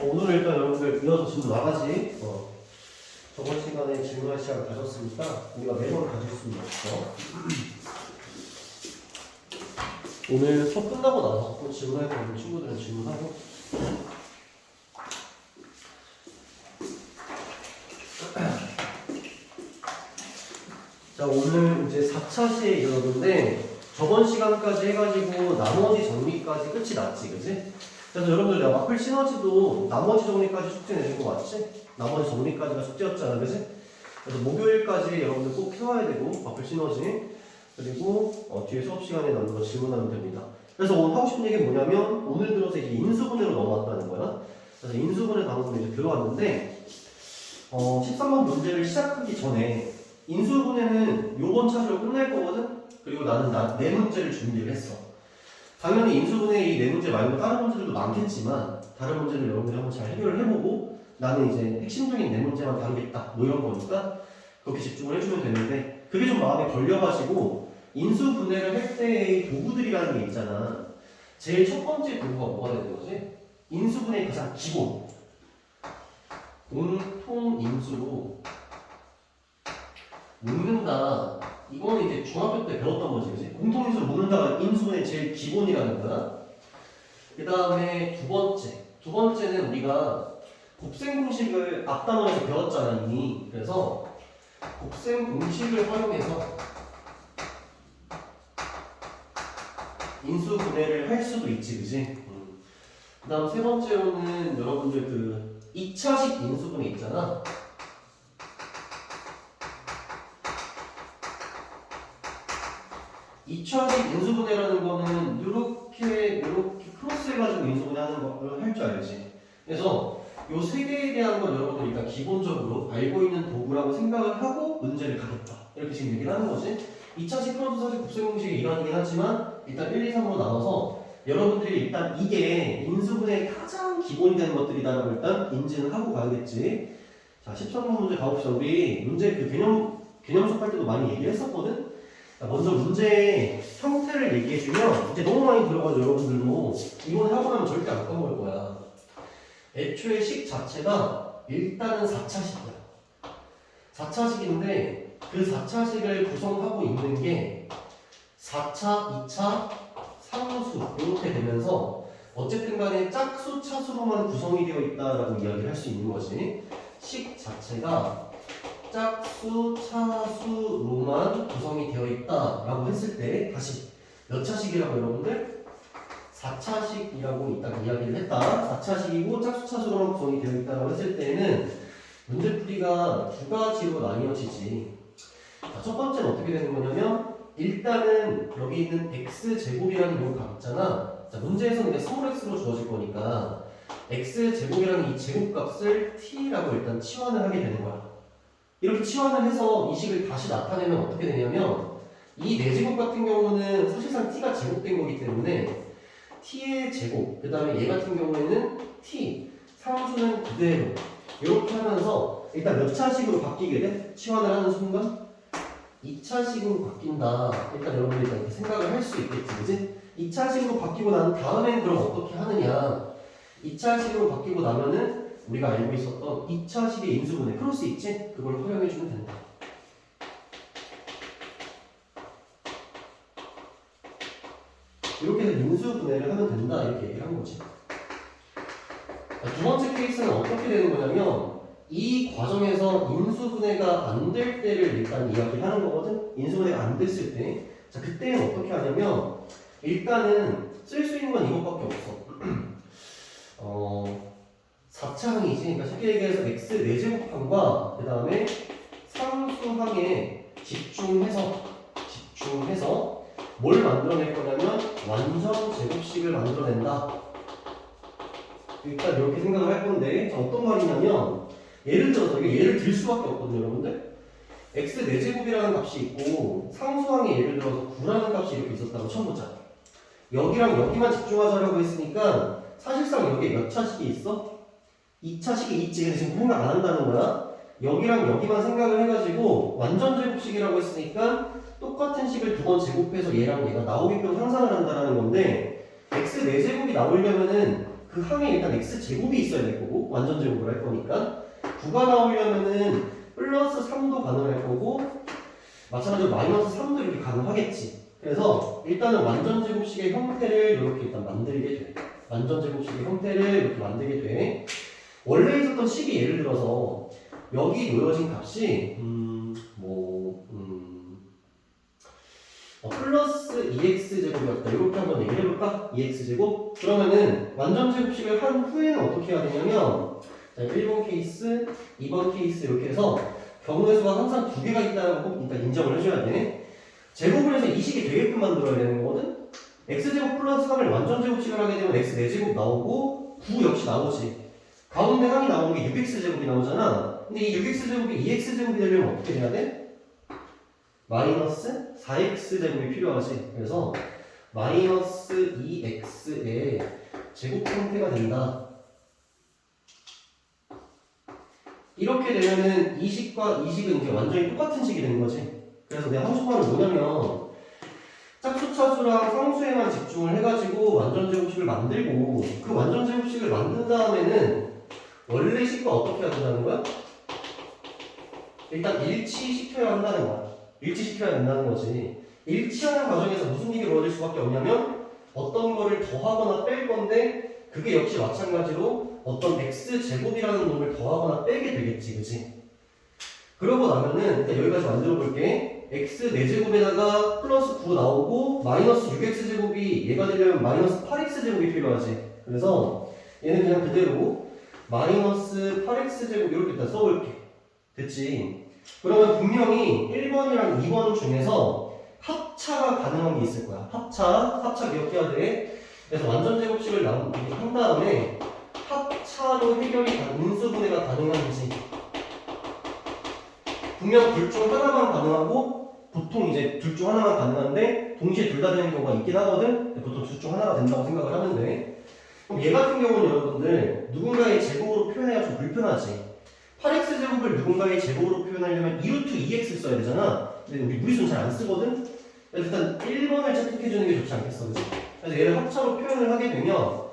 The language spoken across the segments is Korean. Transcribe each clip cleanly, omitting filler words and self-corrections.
오늘은 일단 여러분들 이어서 질문 나가지. 저번 시간에 질문할 시간을 가졌으니까 우리가 매번 가질 수는 없어. 오늘 수업 끝나고 나서 또 질문할 거 있는 친구들은 질문하고. 자, 오늘 이제 4차 시에 이러는데 저번 시간까지 해가지고 나머지 정리까지 끝이 났지, 그치? 그래서 여러분들 내가 마플 시너지도 나머지 정리까지 숙제 내준 거 맞지? 나머지 정리까지가 숙제였잖아, 그치? 그래서 목요일까지 여러분들 꼭 해와야 되고 마플 시너지 그리고 뒤에 수업 시간에 나눠서 질문하면 됩니다. 그래서 오늘 하고 싶은 얘기는 뭐냐면 오늘 들어서 이제 인수분해로 넘어왔다는 거야. 그래서 인수분해 단원으로 이제 들어왔는데 13번 문제를 시작하기 전에 인수분해는 요번 차시로 끝날 거거든? 그리고 나는 네 문제를 준비를 했어. 당연히 인수분해 이 네 문제 말고 다른 문제들도 많겠지만 다른 문제를 여러분들이 한번 잘 해결을 해보고 나는 이제 핵심적인 네 문제만 다루겠다 뭐 이런 거니까 그렇게 집중을 해주면 되는데 그게 좀 마음에 걸려가지고 인수분해를 할 때의 도구들이라는 게 있잖아. 제일 첫 번째 도구가 뭐가 되는 거지? 인수분해의 가장 기본 공통인수로 묶는다. 이거는 이제 중학교 때 배웠던 거지, 그치? 공통인수로 묶는다가 인수분의 제일 기본이라는 거야. 그 다음에 두 번째는 우리가 곱셈 공식을 앞 단원에서 배웠잖아, 이미. 그래서 곱셈 공식을 활용해서 인수분해를 할 수도 있지, 그치? 그 다음 세 번째로는 여러분들 그 2차식 인수분해 있잖아. 2차식 인수분해라는 거는 이렇게 크로스 해가지고 인수분해하는 걸 할 줄 알지. 그래서 요 세 개에 대한 건 여러분들 일단 기본적으로 알고 있는 도구라고 생각을 하고 문제를 가겠다. 이렇게 지금 얘기를 하는 거지. 2차식 플러스 4식 곱셈 공식의 일환이긴 하지만 일단 1, 2, 3으로 나눠서 여러분들이 일단 이게 인수분해의 가장 기본이 되는 것들이다라고 일단 인지는 하고 가야겠지. 자, 13번 문제 가봅시다. 우리 문제 그 개념 수업할 때도 많이 얘기를 했었거든. 먼저 문제의 형태를 얘기해주면 이제 너무 많이 들어가죠. 여러분들도 이번에 하고 나면 절대 안 까먹을 거야. 애초에 식 자체가 일단은 4차식이야. 4차식인데 그 4차식을 구성하고 있는 게 4차, 2차, 상수 이렇게 되면서 어쨌든 간에 짝수, 차수로만 구성이 되어 있다라고 이야기를 할 수 있는 거지. 식 자체가 짝수, 차수로만 구성이 되어 있다라고 했을 때 다시 몇 차식이라고 여러분들? 4차식이라고 이따 이야기를 했다. 4차식이고 짝수, 차수로만 구성이 되어 있다라고 했을 때는 문제풀이가 두 가지로 나뉘어지지. 첫 번째는 어떻게 되는 거냐면 일단은 여기 있는 x제곱이라는 요 값 있잖아. 자, 문제에서는 이제 스몰 x로 주어질 거니까 x제곱이라는 이 제곱값을 t라고 일단 치환을 하게 되는 거야. 이렇게 치환을 해서 이 식을 다시 나타내면 어떻게 되냐면 이 4제곱 같은 경우는 사실상 t가 제곱된 거기 때문에 t의 제곱, 그 다음에 얘 같은 경우에는 t, 상수는 그대로 이렇게 하면서 일단 몇 차식으로 바뀌게 돼? 치환을 하는 순간 2차식으로 바뀐다. 일단 여러분들이 이렇게 생각을 할 수 있겠지, 그지? 2차식으로 바뀌고 난 다음엔 그럼 어떻게 하느냐? 2차식으로 바뀌고 나면은 우리가 알고 있었던 2차식의 인수분해 크로스 있지? 그걸 활용해주면 된다. 이렇게 해서 인수분해를 하면 된다. 이렇게 얘기를 한 거지. 두 번째 케이스는 어떻게 되는 거냐면 이 과정에서 인수분해가 안 될 때를 일단 이야기를 하는 거거든? 인수분해가 안 됐을 때. 자, 그때는 어떻게 하냐면 일단은 쓸 수 있는 건 이것밖에 없어. 4차항이지. 그러니까 쉽게 얘기해서 x 4제곱항과 그 다음에 상수항에 집중해서 뭘 만들어낼 거냐면 완전 제곱식을 만들어낸다. 일단 이렇게 생각을 할 건데 자, 어떤 말이냐면 예를 들어서 이게 예를 들 수밖에 없거든요, 여러분들. x 4제곱이라는 값이 있고 상수항에 예를 들어서 9라는 값이 이렇게 있었다고 쳐보자. 여기랑 여기만 집중하자라고 했으니까 사실상 여기에 몇 차식이 있어? 2차식이 있지. 근데 지금 생각 안 한다는 거야. 여기랑 여기만 생각을 해가지고 완전 제곱식이라고 했으니까 똑같은 식을 두 번 제곱해서 얘랑 얘가 나오게끔 상상을 한다는 건데 x x 4제곱이 나오려면은 그 항에 일단 x 제곱이 있어야 될 거고 완전 제곱을 할 거니까 9가 나오려면은 플러스 3도 가능할 거고 마찬가지로 마이너스 3도 이렇게 가능하겠지. 그래서 일단은 완전 제곱식의 형태를 이렇게 일단 만들게 돼. 완전 제곱식의 형태를 이렇게 만들게 돼. 원래 있었던 식이 예를 들어서 여기 놓여진 값이 플러스 2x제곱이었다. 이렇게 한번 얘기를 해볼까? 2x제곱? 그러면은 완전 제곱식을 한 후에는 어떻게 해야 되냐면 자, 1번 케이스, 2번 케이스 이렇게 해서 경우의 수가 항상 두 개가 있다는 거 일단 인정을 해줘야 돼. 제곱을 해서 이 식이 되게끔 만들어야 되는 거거든? x제곱 플러스 3을 완전 제곱식을 하게 되면 x 4제곱 나오고 9 역시 나오지. 가운데 항이 나오는 게 6x제곱이 나오잖아. 근데 이 6x제곱이 2x제곱이 되려면 어떻게 돼야 돼? 마이너스 4x제곱이 필요하지. 그래서 마이너스 2x의 제곱 형태가 된다. 이렇게 되면은 이 식과 이 식은 이제 완전히 똑같은 식이 되는 거지. 그래서 내가 하고 싶은 말은 뭐냐면 짝수차수랑 상수에만 집중을 해가지고 완전 제곱식을 만들고 그 완전 제곱식을 만든 다음에는 원래 식과 어떻게 해야 된다는 거야? 일단 일치시켜야 한다는 거야. 일치시켜야 된다는 거지. 일치하는 과정에서 무슨 일이 벌어질 수밖에 없냐면 어떤 거를 더하거나 뺄 건데 그게 역시 마찬가지로 어떤 x제곱이라는 놈을 더하거나 빼게 되겠지. 그치? 그러고 나면은 일단 여기까지 만들어 볼게. x 4제곱에다가 플러스 9 나오고 마이너스 6x제곱이 얘가 되려면 마이너스 8x제곱이 필요하지. 그래서 얘는 그냥 그대로 마이너스 8x제곱 이렇게 일단 써볼게. 됐지? 그러면 분명히 1번이랑 2번 중에서 합차가 가능한 게 있을 거야. 합차 기억해야 돼. 그래서 완전 제곱식을 한 다음에 합차로 인수분해가 가능한지 분명 둘 중 하나만 가능하고 보통 이제 둘 중 하나만 가능한데 동시에 둘 다 되는 경우가 있긴 하거든. 보통 둘 중 하나가 된다고 생각을 하면 돼. 그럼 얘 같은 경우는 여러분들 누군가의 제곱으로 표현해야 좀 불편하지. 8x제곱을 누군가의 제곱으로 표현하려면 2루트 2x 써야 되잖아. 근데 우리 무리수는 잘 안 쓰거든? 그래서 일단 1번을 채택해주는 게 좋지 않겠어, 그치? 그래서 얘를 합차로 표현을 하게 되면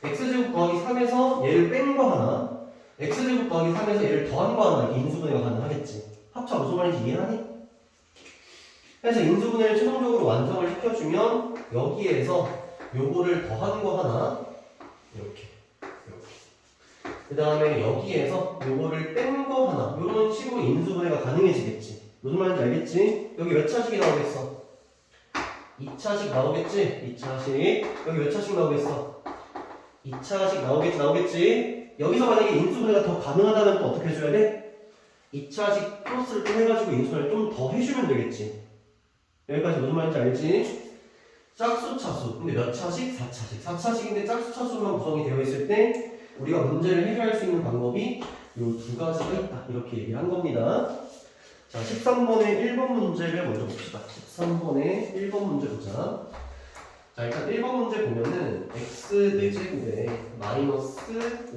x제곱 더하기 3에서 얘를 뺀 거 하나 x제곱 더하기 3에서 얘를 더한 거 하나 이렇게 인수분해가 가능하겠지. 합차 무슨 말인지 이해하니? 그래서 인수분해를 최종적으로 완성을 시켜주면 여기에서 요거를 더한 거 하나 이렇게 그 다음에 여기에서 요거를 뺀 거 하나 이런 식으로 인수분해가 가능해지겠지. 무슨 말인지 알겠지? 여기 몇 차식이 나오겠어? 2차식 나오겠지? 2차식 여기 몇 차식 나오겠어? 2차식 나오겠지? 여기서 만약에 인수분해가 더 가능하다면 또 어떻게 해줘야 돼? 2차식 플러스를 또 해가지고 인수분해를 좀 더 해주면 되겠지. 여기까지 무슨 말인지 알지? 짝수 차수 근데 몇 차식? 4차식 4차식인데 짝수 차수만 구성이 되어 있을 때 우리가 문제를 해결할 수 있는 방법이 이 두 가지가 있다. 이렇게 얘기를 한 겁니다. 자, 13번의 1번 문제를 먼저 봅시다. 13번의 1번 문제 보자. 자, 일단 1번 문제 보면은 x 4제곱에 마이너스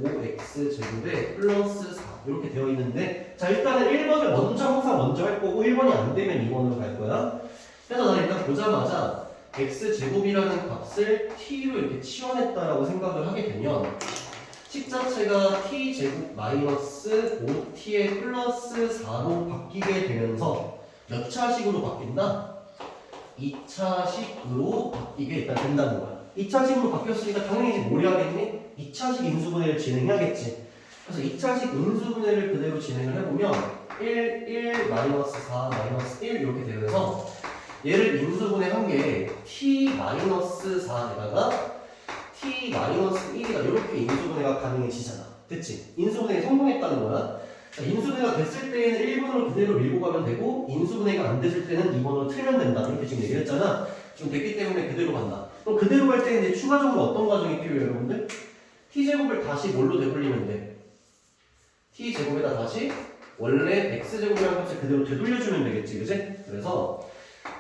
5x제곱에 플러스 4 이렇게 되어 있는데 자, 일단은 1번을 항상 먼저 할 거고 1번이 안 되면 2번으로 갈 거야. 그래서 나 일단 보자마자 x제곱이라는 값을 t로 이렇게 치환했다라고 생각을 하게 되면 식 자체가 t제곱 마이너스 5t의 플러스 4로 바뀌게 되면서 몇 차식으로 바뀐다? 2차식으로 바뀌게 일단 된다는 거야. 2차식으로 바뀌었으니까 당연히 이제 뭘 해야겠니? 2차식 인수분해를 진행해야겠지. 그래서 2차식 인수분해를 그대로 진행을 해보면 1, 마이너스 4, 마이너스 1 이렇게 되면서 얘를 인수분해한 게 t-4에다가 t-1이다 이렇게 인수분해가 가능해지잖아. 됐지? 인수분해에 성공했다는 거야. 자, 인수분해가 됐을 때에는 1번으로 그대로 밀고 가면 되고 인수분해가 안 됐을 때는 2번으로 틀면 된다. 이렇게 지금 얘기했잖아. 지금 됐기 때문에 그대로 간다. 그럼 그대로 갈 때 이제 추가적으로 어떤 과정이 필요해요, 여러분들? t제곱을 다시 뭘로 되돌리면 돼? t제곱에다 다시 원래 x제곱이라는 값을 그대로 되돌려주면 되겠지, 그치? 그래서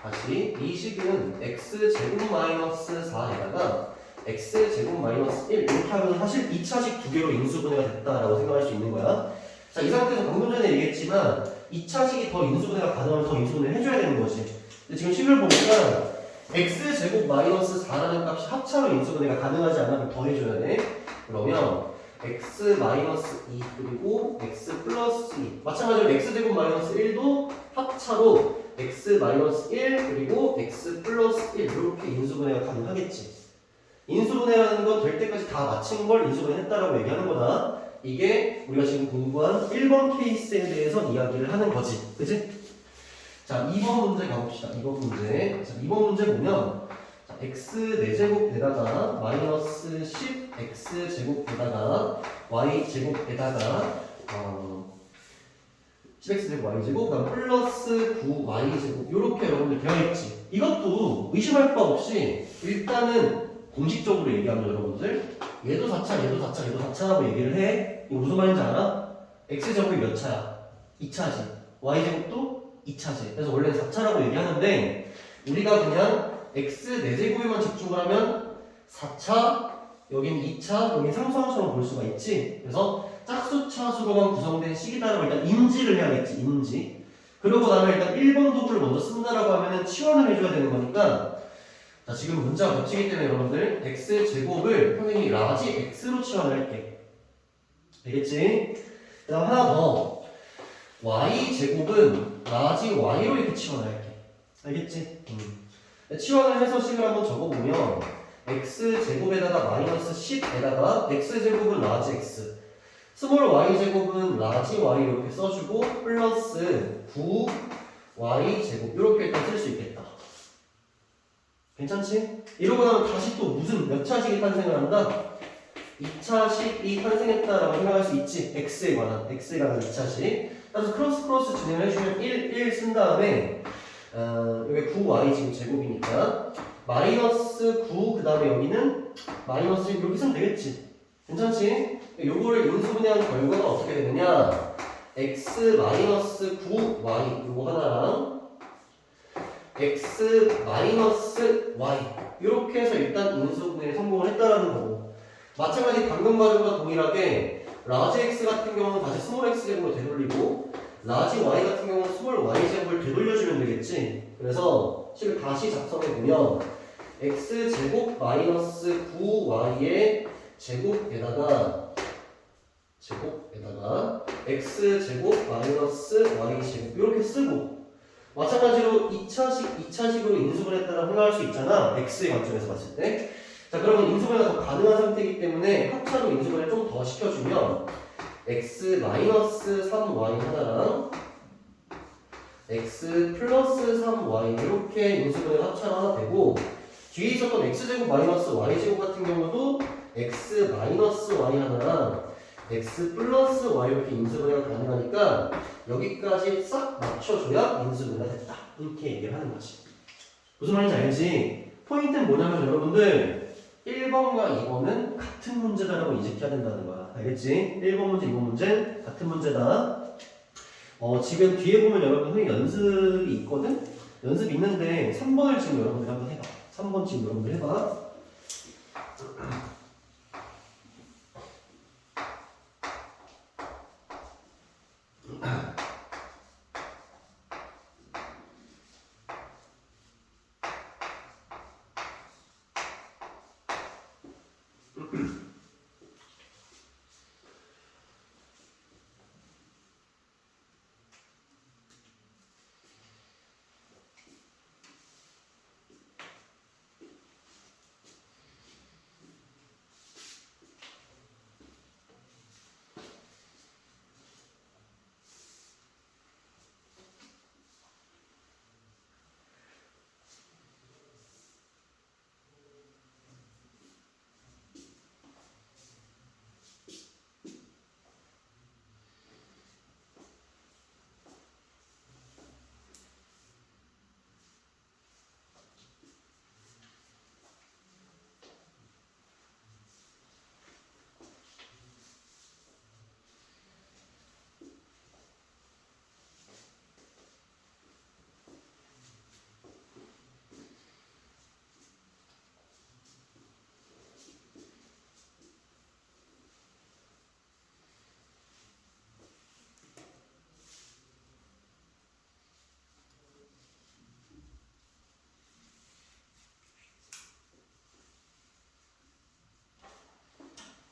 다시 이 식은 x제곱 마이너스 4에다가 x제곱 마이너스 1 이렇게 하면 사실 2차식 두 개로 인수분해가 됐다라고 생각할 수 있는 거야. 자, 이 상태에서 방금 전에 얘기했지만 2차식이 더 인수분해가 가능하면 더 인수분해를 해줘야 되는 거지. 근데 지금 식을 보니까 x제곱 마이너스 4라는 값이 합차로 인수분해가 가능하지 않아? 그럼 더해줘야 돼. 그러면 x 마이너스 2 그리고 x 플러스 2 마찬가지로 x제곱 마이너스 1도 합차로 x 마이너스 1 그리고 x 플러스 1 이렇게 인수분해가 가능하겠지. 인수분해라는 건 될 때까지 다 마친 걸 인수분해 했다라고 얘기하는 거다. 이게 우리가 지금 공부한 1번 케이스에 대해서 이야기를 하는 거지. 그치? 자, 2번 문제 가봅시다. 2번 문제. 자, 2번 문제 보면 자, x 4제곱에다가 마이너스 10 x 제곱에다가 y 제곱에다가 10x제곱 y제곱 그다음 플러스 9y제곱 이렇게 여러분들 되어 있지. 이것도 의심할 바 없이 일단은 공식적으로 얘기하면 여러분들 얘도 4차 얘도 4차 얘도 4차라고 얘기를 해. 이거 무슨 말인지 알아? x제곱이 몇 차야? 2차지. y제곱도 2차지. 그래서 원래는 4차라고 얘기하는데 우리가 그냥 x 4제곱에만 집중을 하면 4차 여긴 2차 여긴 상수항처럼 볼 수가 있지. 그래서 짝수차수로만 구성된 식이다라고 일단 인지를 해야겠지. 인지. 그러고 나면 일단 1번 도구를 먼저 쓴다라고 하면은 치환을 해줘야 되는 거니까 자, 지금 문자가 겹치기 때문에 여러분들 x제곱을 선생님이 라지 x로 치환을 할게. 알겠지? 그 다음 하나 더 y제곱은 라지 y로 이렇게 치환을 할게. 알겠지? 치환을 해서 식을 한번 적어보면 x제곱에다가 마이너스 10에다가 x제곱은 라지 x 스몰 y제곱은 라지 y 이렇게 써주고 플러스 9y제곱 이렇게 일단 쓸 수 있겠다. 괜찮지? 이러고 나면 다시 또 무슨 몇 차식이 탄생을 한다? 2차식이 탄생했다라고 생각할 수 있지. x에 관한 2차식. 그래서 크로스 진행을 해주면 1 쓴 다음에 여기 9y 지금 제곱이니까 마이너스 9 그 다음에 여기는 마이너스 1 이렇게 쓰면 되겠지. 괜찮지? 요거를 인수분해한 결과가 어떻게 되느냐 x 마이너스 9y 요거 하나랑 x 마이너스 y 이렇게 해서 일단 인수분해에 성공을 했다라는 거고 마찬가지 방금 과정과 동일하게 라지 x 같은 경우는 다시 스몰 x 제곱으로 되돌리고 라지 y 같은 경우는 스몰 y 제곱을 되돌려주면 되겠지. 그래서 식을 다시 작성해보면 x 제곱 마이너스 9y의 제곱에다가 x 제곱 마이너스 y 제곱 이렇게 쓰고 마찬가지로 2차식으로 인수분해했다라고 생각할 수 있잖아. x의 관점에서 봤을 때. 자, 그러면 인수분해가 더 가능한 상태이기 때문에 합차로 인수분해를 좀 더 시켜주면 x 마이너스 3y 하나랑 x 플러스 3y 이렇게 인수분해 합차로 하나 되고 뒤에 있었던 x제곱 마이너스 y제곱 같은 경우도 x 마이너스 y 하나랑 x 플러스 y 이렇게 인수분해가 가능하니까 여기까지 싹 맞춰줘야 인수분해가 됐다. 이렇게 얘기를 하는 거지. 무슨 말인지 알지? 포인트는 뭐냐면 여러분들 1번과 2번은 같은 문제다라고 인식해야 된다는 거야. 알겠지? 1번 문제, 2번 문제 같은 문제다. 지금 뒤에 보면 여러분 연습이 있거든? 연습이 있는데 3번을 지금 여러분들 한번 해봐. 3번 지금 여러분들 해봐.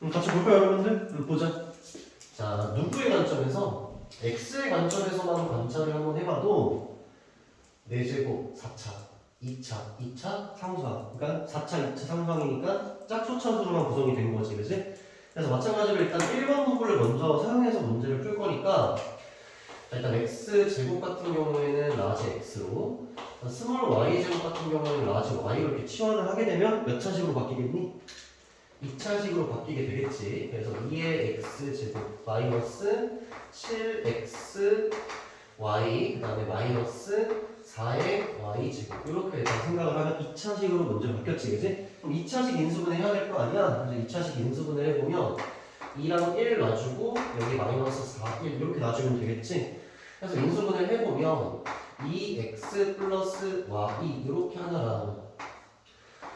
같이 볼까요, 여러분들? 보자. 자, 누구의 관점에서? x의 관점에서만 관찰을 한번 해봐도 4제곱 4차, 2차 상수항. 그러니까 4차, 2차 상수항이니까 짝수차수로만 구성이 된 거지, 그지? 그래서 마찬가지로 일단 1번 도구를 먼저 사용해서 문제를 풀 거니까 일단 x제곱 같은 경우에는 라지 x로, 스몰 y제곱 같은 경우에는 라지 y로 이렇게 치환을 하게 되면 몇 차식으로 바뀌겠니? 2차식으로 바뀌게 되겠지. 그래서 2의 x제곱 마이너스 7x y 그 다음에 마이너스 4의 y제곱 이렇게 일단 생각을 하면 2차식으로 먼저 바뀌었지, 그지? 그럼 2차식 인수분해 해야 될 거 아니야? 그래서 2차식 인수분해 해보면 2랑 1 놔주고 여기 마이너스 4, 1 이렇게 놔주면 되겠지? 그래서 인수분해를 해보면 2x 플러스 y 이렇게 하나랑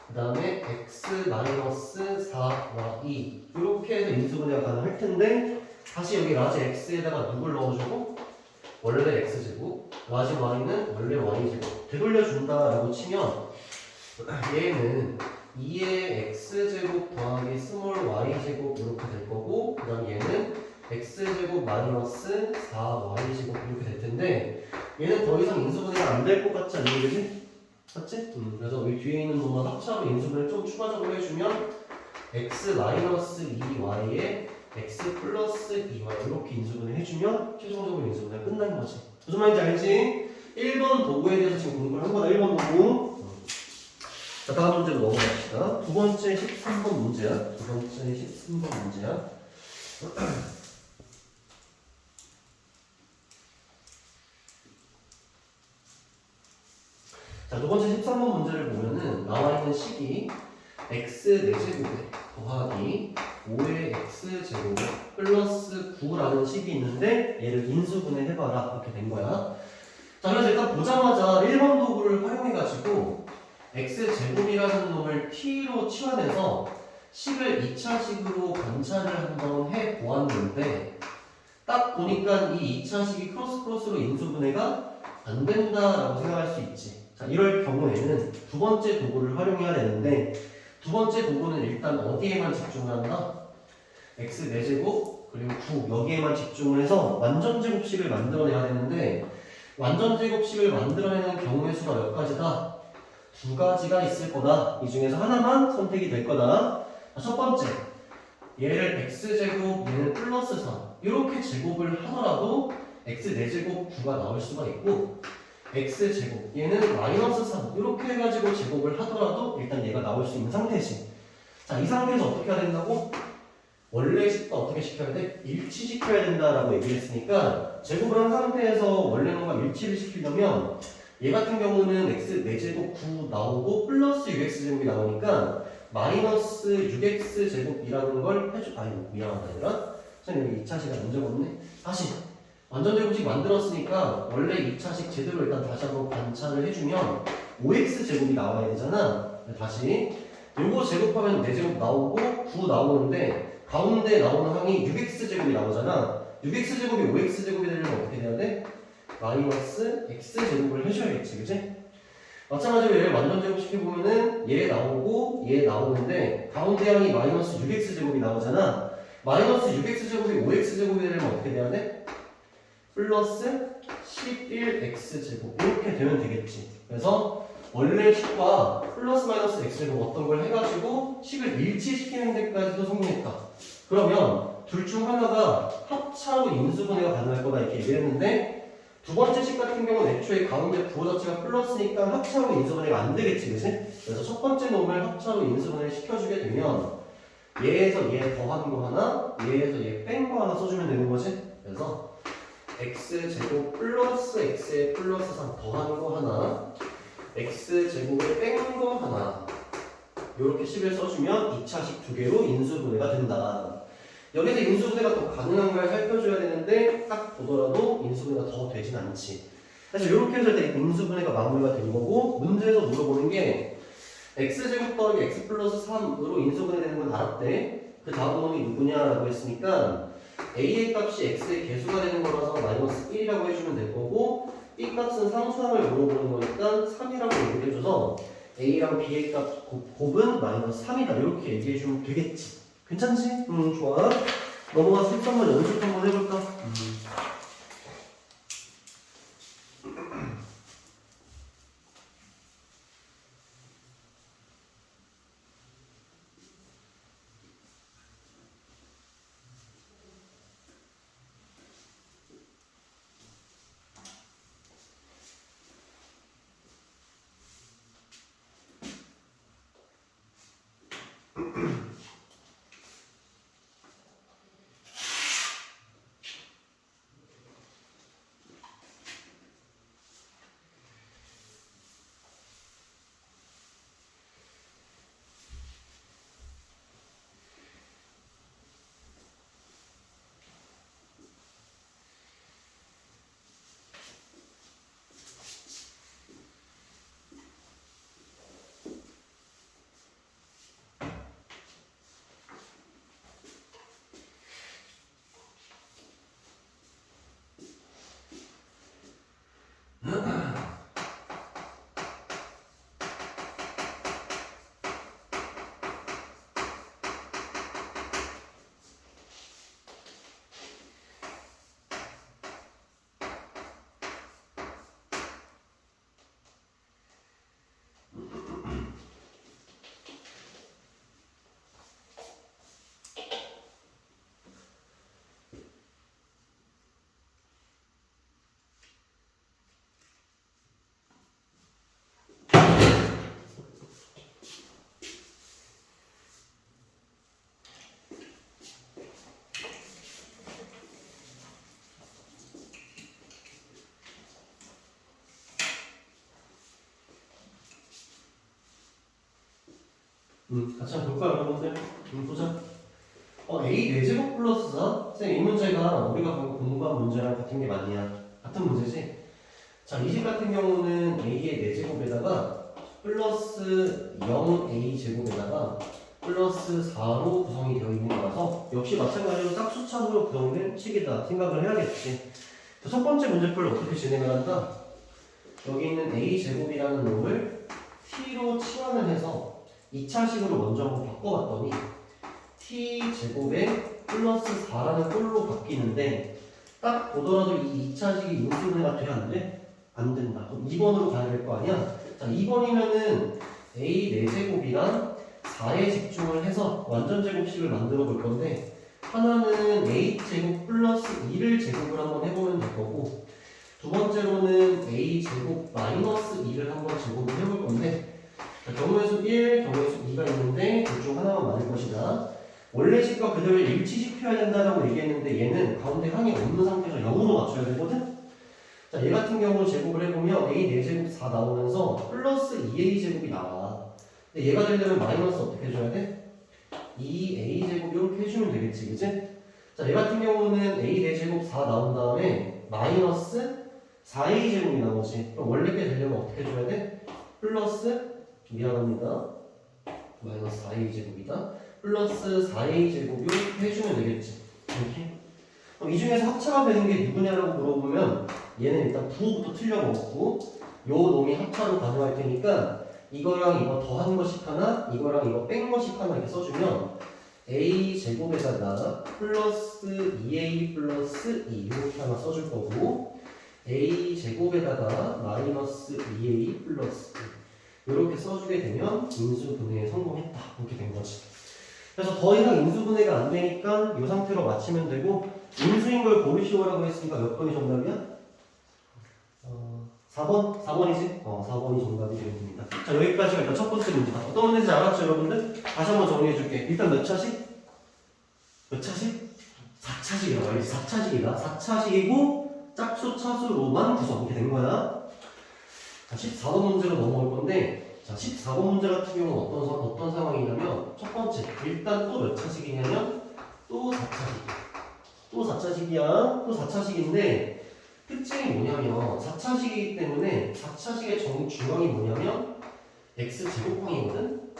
그 다음에 x 마이너스 4y 이렇게 해서 인수분해가 가능할 텐데 다시 여기 라지 x에다가 누굴 넣어주고 원래 x제곱 라지 y는 원래 y제곱 되돌려준다라고 치면 얘는 2의 x제곱 더하기 스몰 y제곱 이렇게 될 거고 그 다음 얘는 x제곱 마이너스 4y제곱 이렇게 될 텐데 얘는 더 이상 인수분해가 안 될 것 같지 않니, 그지? 맞지? 그래서 여기 뒤에 있는 놈만 합차로 인수분해를 좀 추가적으로 해주면 x 마이너스 2y에 x 플러스 2y 이렇게 인수분해 해주면 최종적으로 인수분해가 끝난 거지. 무슨 말인지 알지? 1번 도구에 대해서 지금 공부를 한 거다. 1번 도구. 자, 다음 문제로 넘어갑시다. 두 번째 13번 문제야. 두 번째 13번 문제야. 자, 두 번째 13번 문제를 보면은 나와 있는 식이 x 4제곱에 더하기 5의 x제곱 플러스 9라는 식이 있는데 얘를 인수분해 해봐라 이렇게 된 거야. 자, 그래서 일단 보자마자 1번 도구를 활용해가지고 x제곱이라는 놈을 t로 치환해서 식을 2차식으로 관찰을 한번 해보았는데 딱 보니까 이 2차식이 크로스로 인수분해가 안 된다라고 생각할 수 있지. 자, 이럴 경우에는 두 번째 도구를 활용해야 되는데 두 번째 도구는 일단 어디에만 집중을 한다? x 4제곱 그리고 9 여기에만 집중을 해서 완전제곱식을 만들어내야 되는데 완전제곱식을 만들어내는 경우의 수가 몇 가지다? 두 가지가 있을 거다. 이 중에서 하나만 선택이 될 거다. 자, 첫 번째 얘를 x제곱 얘는 플러스 3 이렇게 제곱을 하더라도 x 4제곱 9가 나올 수가 있고 x제곱 얘는 마이너스 3 이렇게 해가지고 제곱을 하더라도 일단 얘가 나올 수 있는 상태지. 자, 이 상태에서 어떻게 해야 된다고? 원래 식과 어떻게 시켜야 돼? 일치시켜야 된다라고 얘기했으니까 제곱을 한 상태에서 원래 놈과 일치를 시키려면 얘 같은 경우는 x 4제곱 9 나오고 플러스 6x제곱이 나오니까 마이너스 6x제곱이라는 걸 해줘. 아니 미안하다 얘들아. 선생님 여기 2차식을 안 적었네. 다시 완전제곱식 만들었으니까 원래 2차식 제대로 일단 다시 한번 관찰을 해주면 5x제곱이 나와야 되잖아. 다시 요거 제곱하면 4제곱 나오고 9 나오는데 가운데 나오는 항이 6x제곱이 나오잖아. 6x제곱이 5x제곱이 되려면 어떻게 돼야 돼? 마이너스 x제곱을 해줘야겠지, 그치? 마찬가지로 얘를 완전제곱시켜보면은 얘 나오고 얘 나오는데 가운데 항이 마이너스 6x제곱이 나오잖아. 마이너스 6x제곱이 5x제곱이 되려면 어떻게 돼야 돼? 플러스 11x제곱 이렇게 되면 되겠지. 그래서 원래 식과 플러스 마이너스 x제곱 어떤 걸 해가지고 식을 일치시키는 데까지도 성공했다. 그러면 둘 중 하나가 합차로 인수분해가 가능할 거다 이렇게 얘기했는데 두 번째 식 같은 경우는 애초에 가운데 부호 자체가 플러스니까 합차로 인수분해가 안 되겠지, 그치? 그래서 첫 번째 놈을 합차로 인수분해를 시켜주게 되면 얘에서 얘 더한 거 하나, 얘에서 얘 뺀 거 하나 써주면 되는 거지. 그래서 x제곱 플러스 x에 플러스 3 더한 거 하나 x제곱에 뺀 거 하나 이렇게 식을 써주면 2차식 두 개로 인수분해가 된다. 여기서 인수분해가 더 가능한가를 살펴줘야 되는데 딱 보더라도 인수분해가 더 되진 않지. 그래서 이렇게 해서 일단 인수분해가 마무리가 된 거고 문제에서 물어보는 게 x제곱 더하기 x 플러스 3으로 인수분해 되는 건 알았대. 그 다음 놈이 누구냐라고 했으니까 a의 값이 x의 개수가 되는 거라서 마이너스 1이라고 해주면 될 거고 b 값은 상수항을 물어보는 거니까 3이라고 얘기를 해줘서 a랑 b의 값 곱은 마이너스 3이다 이렇게 얘기해주면 되겠지. 괜찮지? 좋아. 넘어가서 13번 연습 한번 해볼까? 같이 한번 볼까요, 여러분들? 보자. A 4제곱 플러스 4? 쌤, 이 문제가 우리가 공부한 문제랑 같은 게 맞냐? 같은 문제지? 자, 이 집 같은 경우는 A의 4제곱에다가 플러스 0A 제곱에다가 플러스 4로 구성이 되어 있는 거라서 역시 마찬가지로 짝수차수로 구성된 식이다 생각을 해야겠지. 자, 첫 번째 문제풀을 어떻게 진행을 한다? 여기 있는 A 제곱이라는 놈을 T로 치환을 해서 2차식으로 먼저 한번 바꿔봤더니 t 제곱에 플러스 4라는 꼴로 바뀌는데 딱 보더라도 이 2차식이 인수분해가 돼야 안 돼? 안 된다. 그럼 2번으로 가야 될 거 아니야? 자, 2번이면은 a 4제곱이랑 4에 집중을 해서 완전제곱식을 만들어 볼 건데 하나는 a 제곱 플러스 2를 제곱을 한번 해보면 될 거고 두 번째로는 a 제곱 마이너스 2를 한번 제곱을 해볼 건데 자, 경우의 수 1, 경우의 수 2가 있는데 둘 중 하나만 맞을 것이다. 원래 식과 그대로 일치시켜야 된다고 얘기했는데 얘는 가운데 항이 없는 상태에서 0으로 맞춰야 되거든? 자, 얘 같은 경우 제곱을 해보면 a 4제곱 4 나오면서 플러스 2a 제곱이 나와. 근데 얘가 되려면 마이너스 어떻게 해줘야 돼? 2a 제곱 이렇게 해주면 되겠지, 그치? 자, 얘 같은 경우는 a 4제곱 4 나온 다음에 마이너스 4a 제곱이 나오지. 그럼 원래 게 되려면 어떻게 해줘야 돼? 플러스 미안합니다. 마이너스 4a 제곱이다. 플러스 4a 제곱 이렇게 해주면 되겠지. 이렇게. 그럼 이 중에서 합차가 되는 게 누구냐라고 물어보면 얘는 일단 부호부터 틀려먹고 요 놈이 합차로 가져갈 테니까 이거랑 이거 더한 것씩 하나, 이거랑 이거 뺀 것씩 하나 이렇게 써주면 a 제곱에다가 플러스 2a 플러스 2 이렇게 하나 써줄 거고 a 제곱에다가 마이너스 2a 플러스 2 이렇게 써주게 되면 인수분해에 성공했다. 이렇게 된 거지. 그래서 더 이상 인수분해가 안 되니까 이 상태로 맞추면 되고 인수인 걸 고르시오라고 했으니까 몇 번이 정답이야? 4번? 4번이지? 4번이 정답이 되겠습니다. 자, 여기까지가 일단 첫 번째 문제다. 어떤 문제인지 알았죠, 여러분들? 다시 한번 정리해줄게. 일단 몇 차식? 몇 차식? 4차식이라고 알지? 4차식이다. 4차식이고 짝수 차수로만 구성이 된 거야. 자, 14번 문제로 넘어올 건데 자, 14번 문제 같은 경우는 어떤 상황이냐면 첫 번째, 일단 또 몇 차식이냐면 또 4차식이야. 또 4차식이야. 또 4차식인데 특징이 뭐냐면 4차식이기 때문에 4차식의 중앙이 뭐냐면 x제곱항이거든?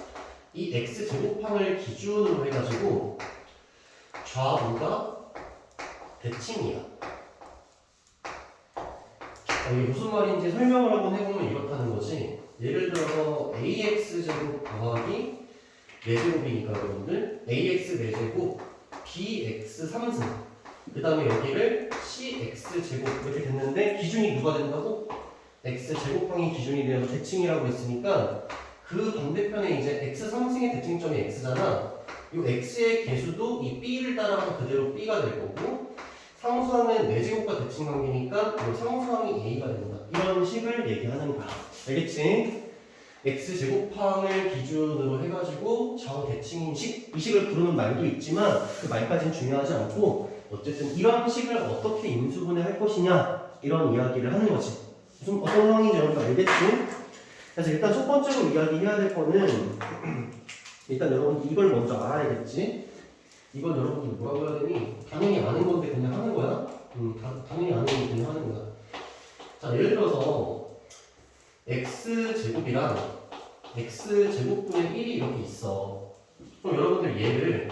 이 x제곱항을 기준으로 해가지고 좌우가 대칭이야. 이게 무슨 말인지 설명을 한번 해보면 이렇다는 거지. 예를 들어서 ax 제곱 더하기 4제곱이니까 여러분들 ax 4제곱 bx 3승 그 다음에 여기를 cx 제곱 이렇게 됐는데 기준이 누가 된다고? x 제곱항이 기준이 되어서 대칭이라고 했으니까 그 반대편에 이제 x 3승의 대칭점이 x잖아. 이 x의 개수도 이 b를 따라서 그대로 b가 될 거고 상수항은 4제곱과 대칭 관계니까 이 상수항이 a가 된다. 이런 식을 얘기하는 거야. 알겠지? x제곱항을 기준으로 해가지고 좌우대칭인 식, 이 식을 부르는 말도 있지만 그 말까지는 중요하지 않고 어쨌든 이런 식을 어떻게 인수분해 할 것이냐 이런 이야기를 하는 거지. 무슨 어떤 상황인지 여러분들 알겠지? 그래서 일단 첫 번째로 이야기해야 될 거는 일단 여러분 이걸 먼저 알아야겠지? 이건 여러분들 뭐라고 해야 되니? 당연히 아는 건데 그냥 하는 거야? 당연히 아는 건데 그냥 하는 거야. 자, 예를 들어서 x제곱이랑 x제곱분의 1이 이렇게 있어. 그럼 여러분들 얘를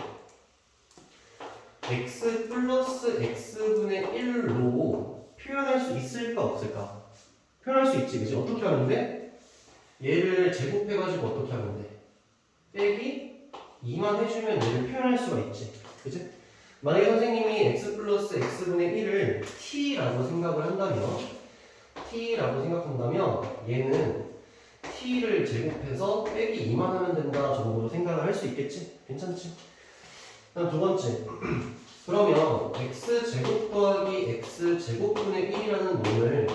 x 플러스 x분의 1로 표현할 수 있을까 없을까? 표현할 수 있지, 그치? 어떻게 하는데? 얘를 제곱해가지고 어떻게 하면 돼? 빼기 2만 해주면 얘를 표현할 수가 있지, 그치? 만약에 선생님이 x 플러스 x분의 1을 t라고 생각을 한다면 t라고 생각한다면 얘는 t를 제곱해서 빼기 2만 하면 된다 정도로 생각을 할 수 있겠지? 괜찮지? 다음 두 번째 그러면 x제곱 더하기 x제곱분의 1이라는 놈을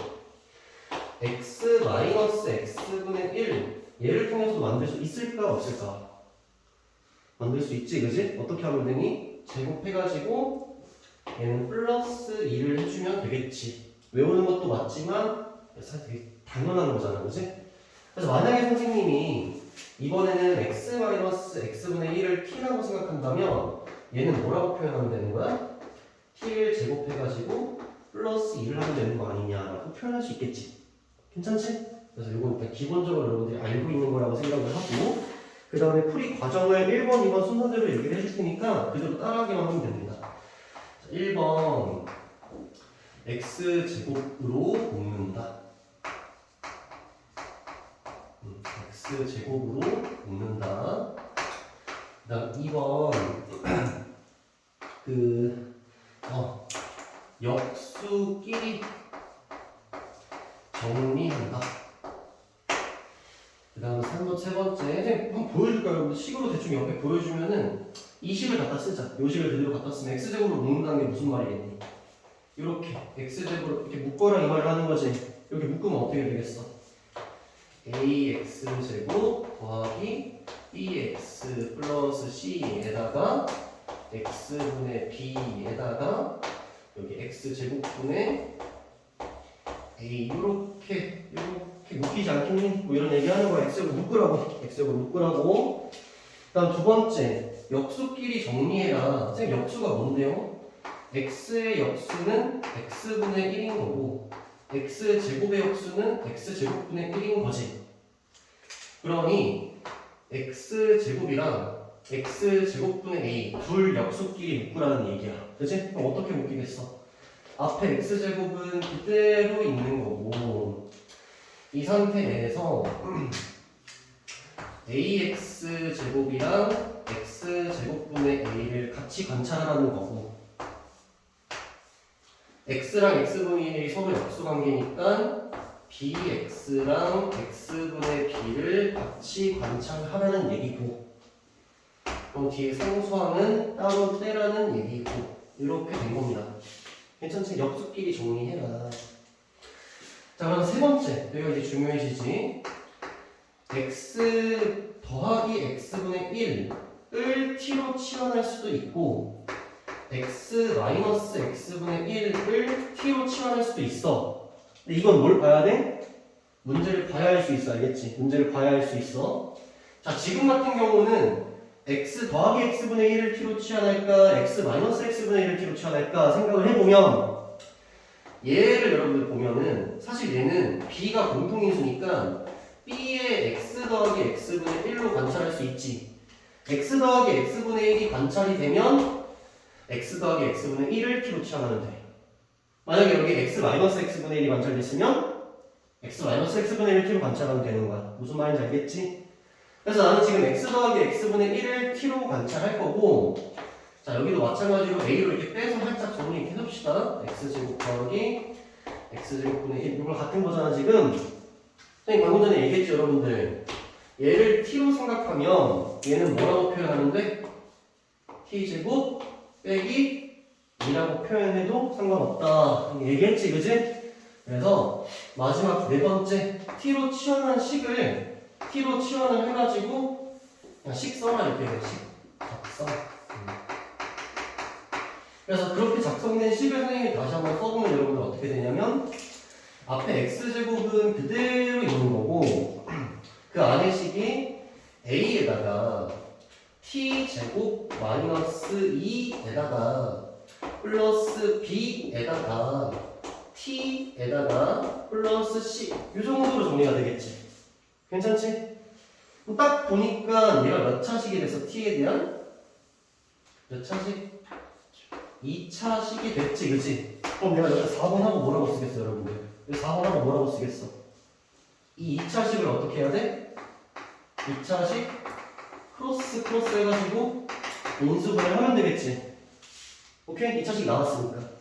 x 마이너스 x분의 1 얘를 통해서 만들 수 있을까 없을까? 만들 수 있지, 그지? 어떻게 하면 되니? 제곱해가지고 얘는 플러스 2를 해주면 되겠지. 외우는 것도 맞지만 사실 되게 당연한 거잖아, 그지? 그래서 만약에 선생님이 이번에는 x 마이너스 x분의 1을 t라고 생각한다면 얘는 뭐라고 표현하면 되는 거야? t를 제곱해가지고 플러스 2를 하면 되는 거 아니냐라고 표현할 수 있겠지. 괜찮지? 그래서 이건 일단 기본적으로 여러분들이 알고 있는 거라고 생각을 하고 그 다음에 풀이 과정을 1번, 2번 순서대로 얘기를 해줄 테니까 그대로 따라하기만 하면 됩니다. 자, 1번 x제곱으로 묶는다. x제곱으로 묶는다. 그 다음 2번 역수끼리 정리한다. 그 다음 3번 세 번째 한번 보여줄까요? 여러분들 식으로 대충 옆에 보여주면은 이 식을 갖다 쓰자. 요 식을 그대로 갖다 쓰면 x제곱으로 묶는다는 게 무슨 말이겠니? 이렇게 x제곱으로 이렇게 묶어라 이 말을 하는 거지. 이렇게 묶으면 어떻게 되겠어? ax제곱 더하기 bx 플러스 c에다가 x분의 b에다가 여기 x제곱분의 a 이렇게 묶이지 않겠니? 뭐 이런 얘기하는 거야. x제곱 묶으라고. x제곱 묶으라고. 다음 두 번째 역수끼리 정리해라. 선생님 역수가 뭔데요? x의 역수는 x분의 1인 거고 x제곱의 역수는 x제곱분의 1인 거지. 그러니 x제곱이랑 x제곱분의 a 둘 역수끼리 묶으라는 얘기야. 그치? 그럼 어떻게 묶이겠어? 앞에 x제곱은 그대로 있는 거고 이 상태 내에서 ax제곱이랑 x제곱분의 a를 같이 관찰하라는 거고 x랑 x분의 1이 서로 역수관계니까 bx랑 x분의 b를 같이 관찰하라는 얘기고 그럼 뒤에 상수항은 따로 떼라는 얘기고 이렇게 된 겁니다. 괜찮지? 역수끼리 정리해라. 자 그럼 세 번째 여기가 이제 중요해지지. x 더하기 x분의 1을 t로 치환할 수도 있고 x 마이너스 x분의 1을 t로 치환할 수도 있어. 근데 이건 뭘 봐야 돼? 문제를 봐야 할 수 있어. 알겠지? 문제를 봐야 할 수 있어. 자 지금 같은 경우는 x 더하기 x분의 1을 t로 치환할까 x 마이너스 x분의 1을 t로 치환할까 생각을 해보면 얘를 여러분들 보면은 사실 얘는 b가 공통인수니까 b의 x 더하기 x분의 1로 관찰할 수 있지. x 더하기 x분의 1이 관찰이 되면 x 더하기 x분의 1을 t로 치환하면 돼. 만약에 여기 x 마이너스 x분의 1이 관찰됐으면 x 마이너스 x분의 1을 t로 관찰하면 되는 거야. 무슨 말인지 알겠지? 그래서 나는 지금 x 더하기 x분의 1을 t로 관찰할 거고 자, 여기도 마찬가지로 A로 이렇게 빼서 살짝 정리 이렇게 해봅시다. X제곱 더하기 X제곱분의 1. 이거 같은 거잖아, 지금. 선생님, 방금 전에 얘기했죠, 여러분들. 얘를 T로 생각하면 얘는 뭐라고 표현하는데? T제곱 빼기 2라고 표현해도 상관없다. 얘기했지, 그지? 그래서 마지막 네 번째 T로 치환한 식을 T로 치환을 해가지고 그냥 식 써라 이렇게 돼. 식 작성. 그래서 그렇게 작성된 식을 선생님이 다시 한번 써보면 여러분들 어떻게 되냐면 앞에 x제곱은 그대로 있는 거고 그 안에 식이 a에다가 t제곱 마이너스 2에다가 플러스 b에다가 t에다가 플러스 c 이 정도로 정리가 되겠지. 괜찮지? 딱 보니까 얘가 몇 차식이 돼서 t에 대한 몇 차식? 2차식이 됐지, 그치? 그럼 내가 여기서 4번 하고 뭐라고 쓰겠어, 여러분들? 여기 4번 하고 뭐라고 쓰겠어? 이 2차식을 어떻게 해야 돼? 2차식 크로스 해가지고 인수분해 하면 되겠지? 오케이? 2차식 나왔으니까.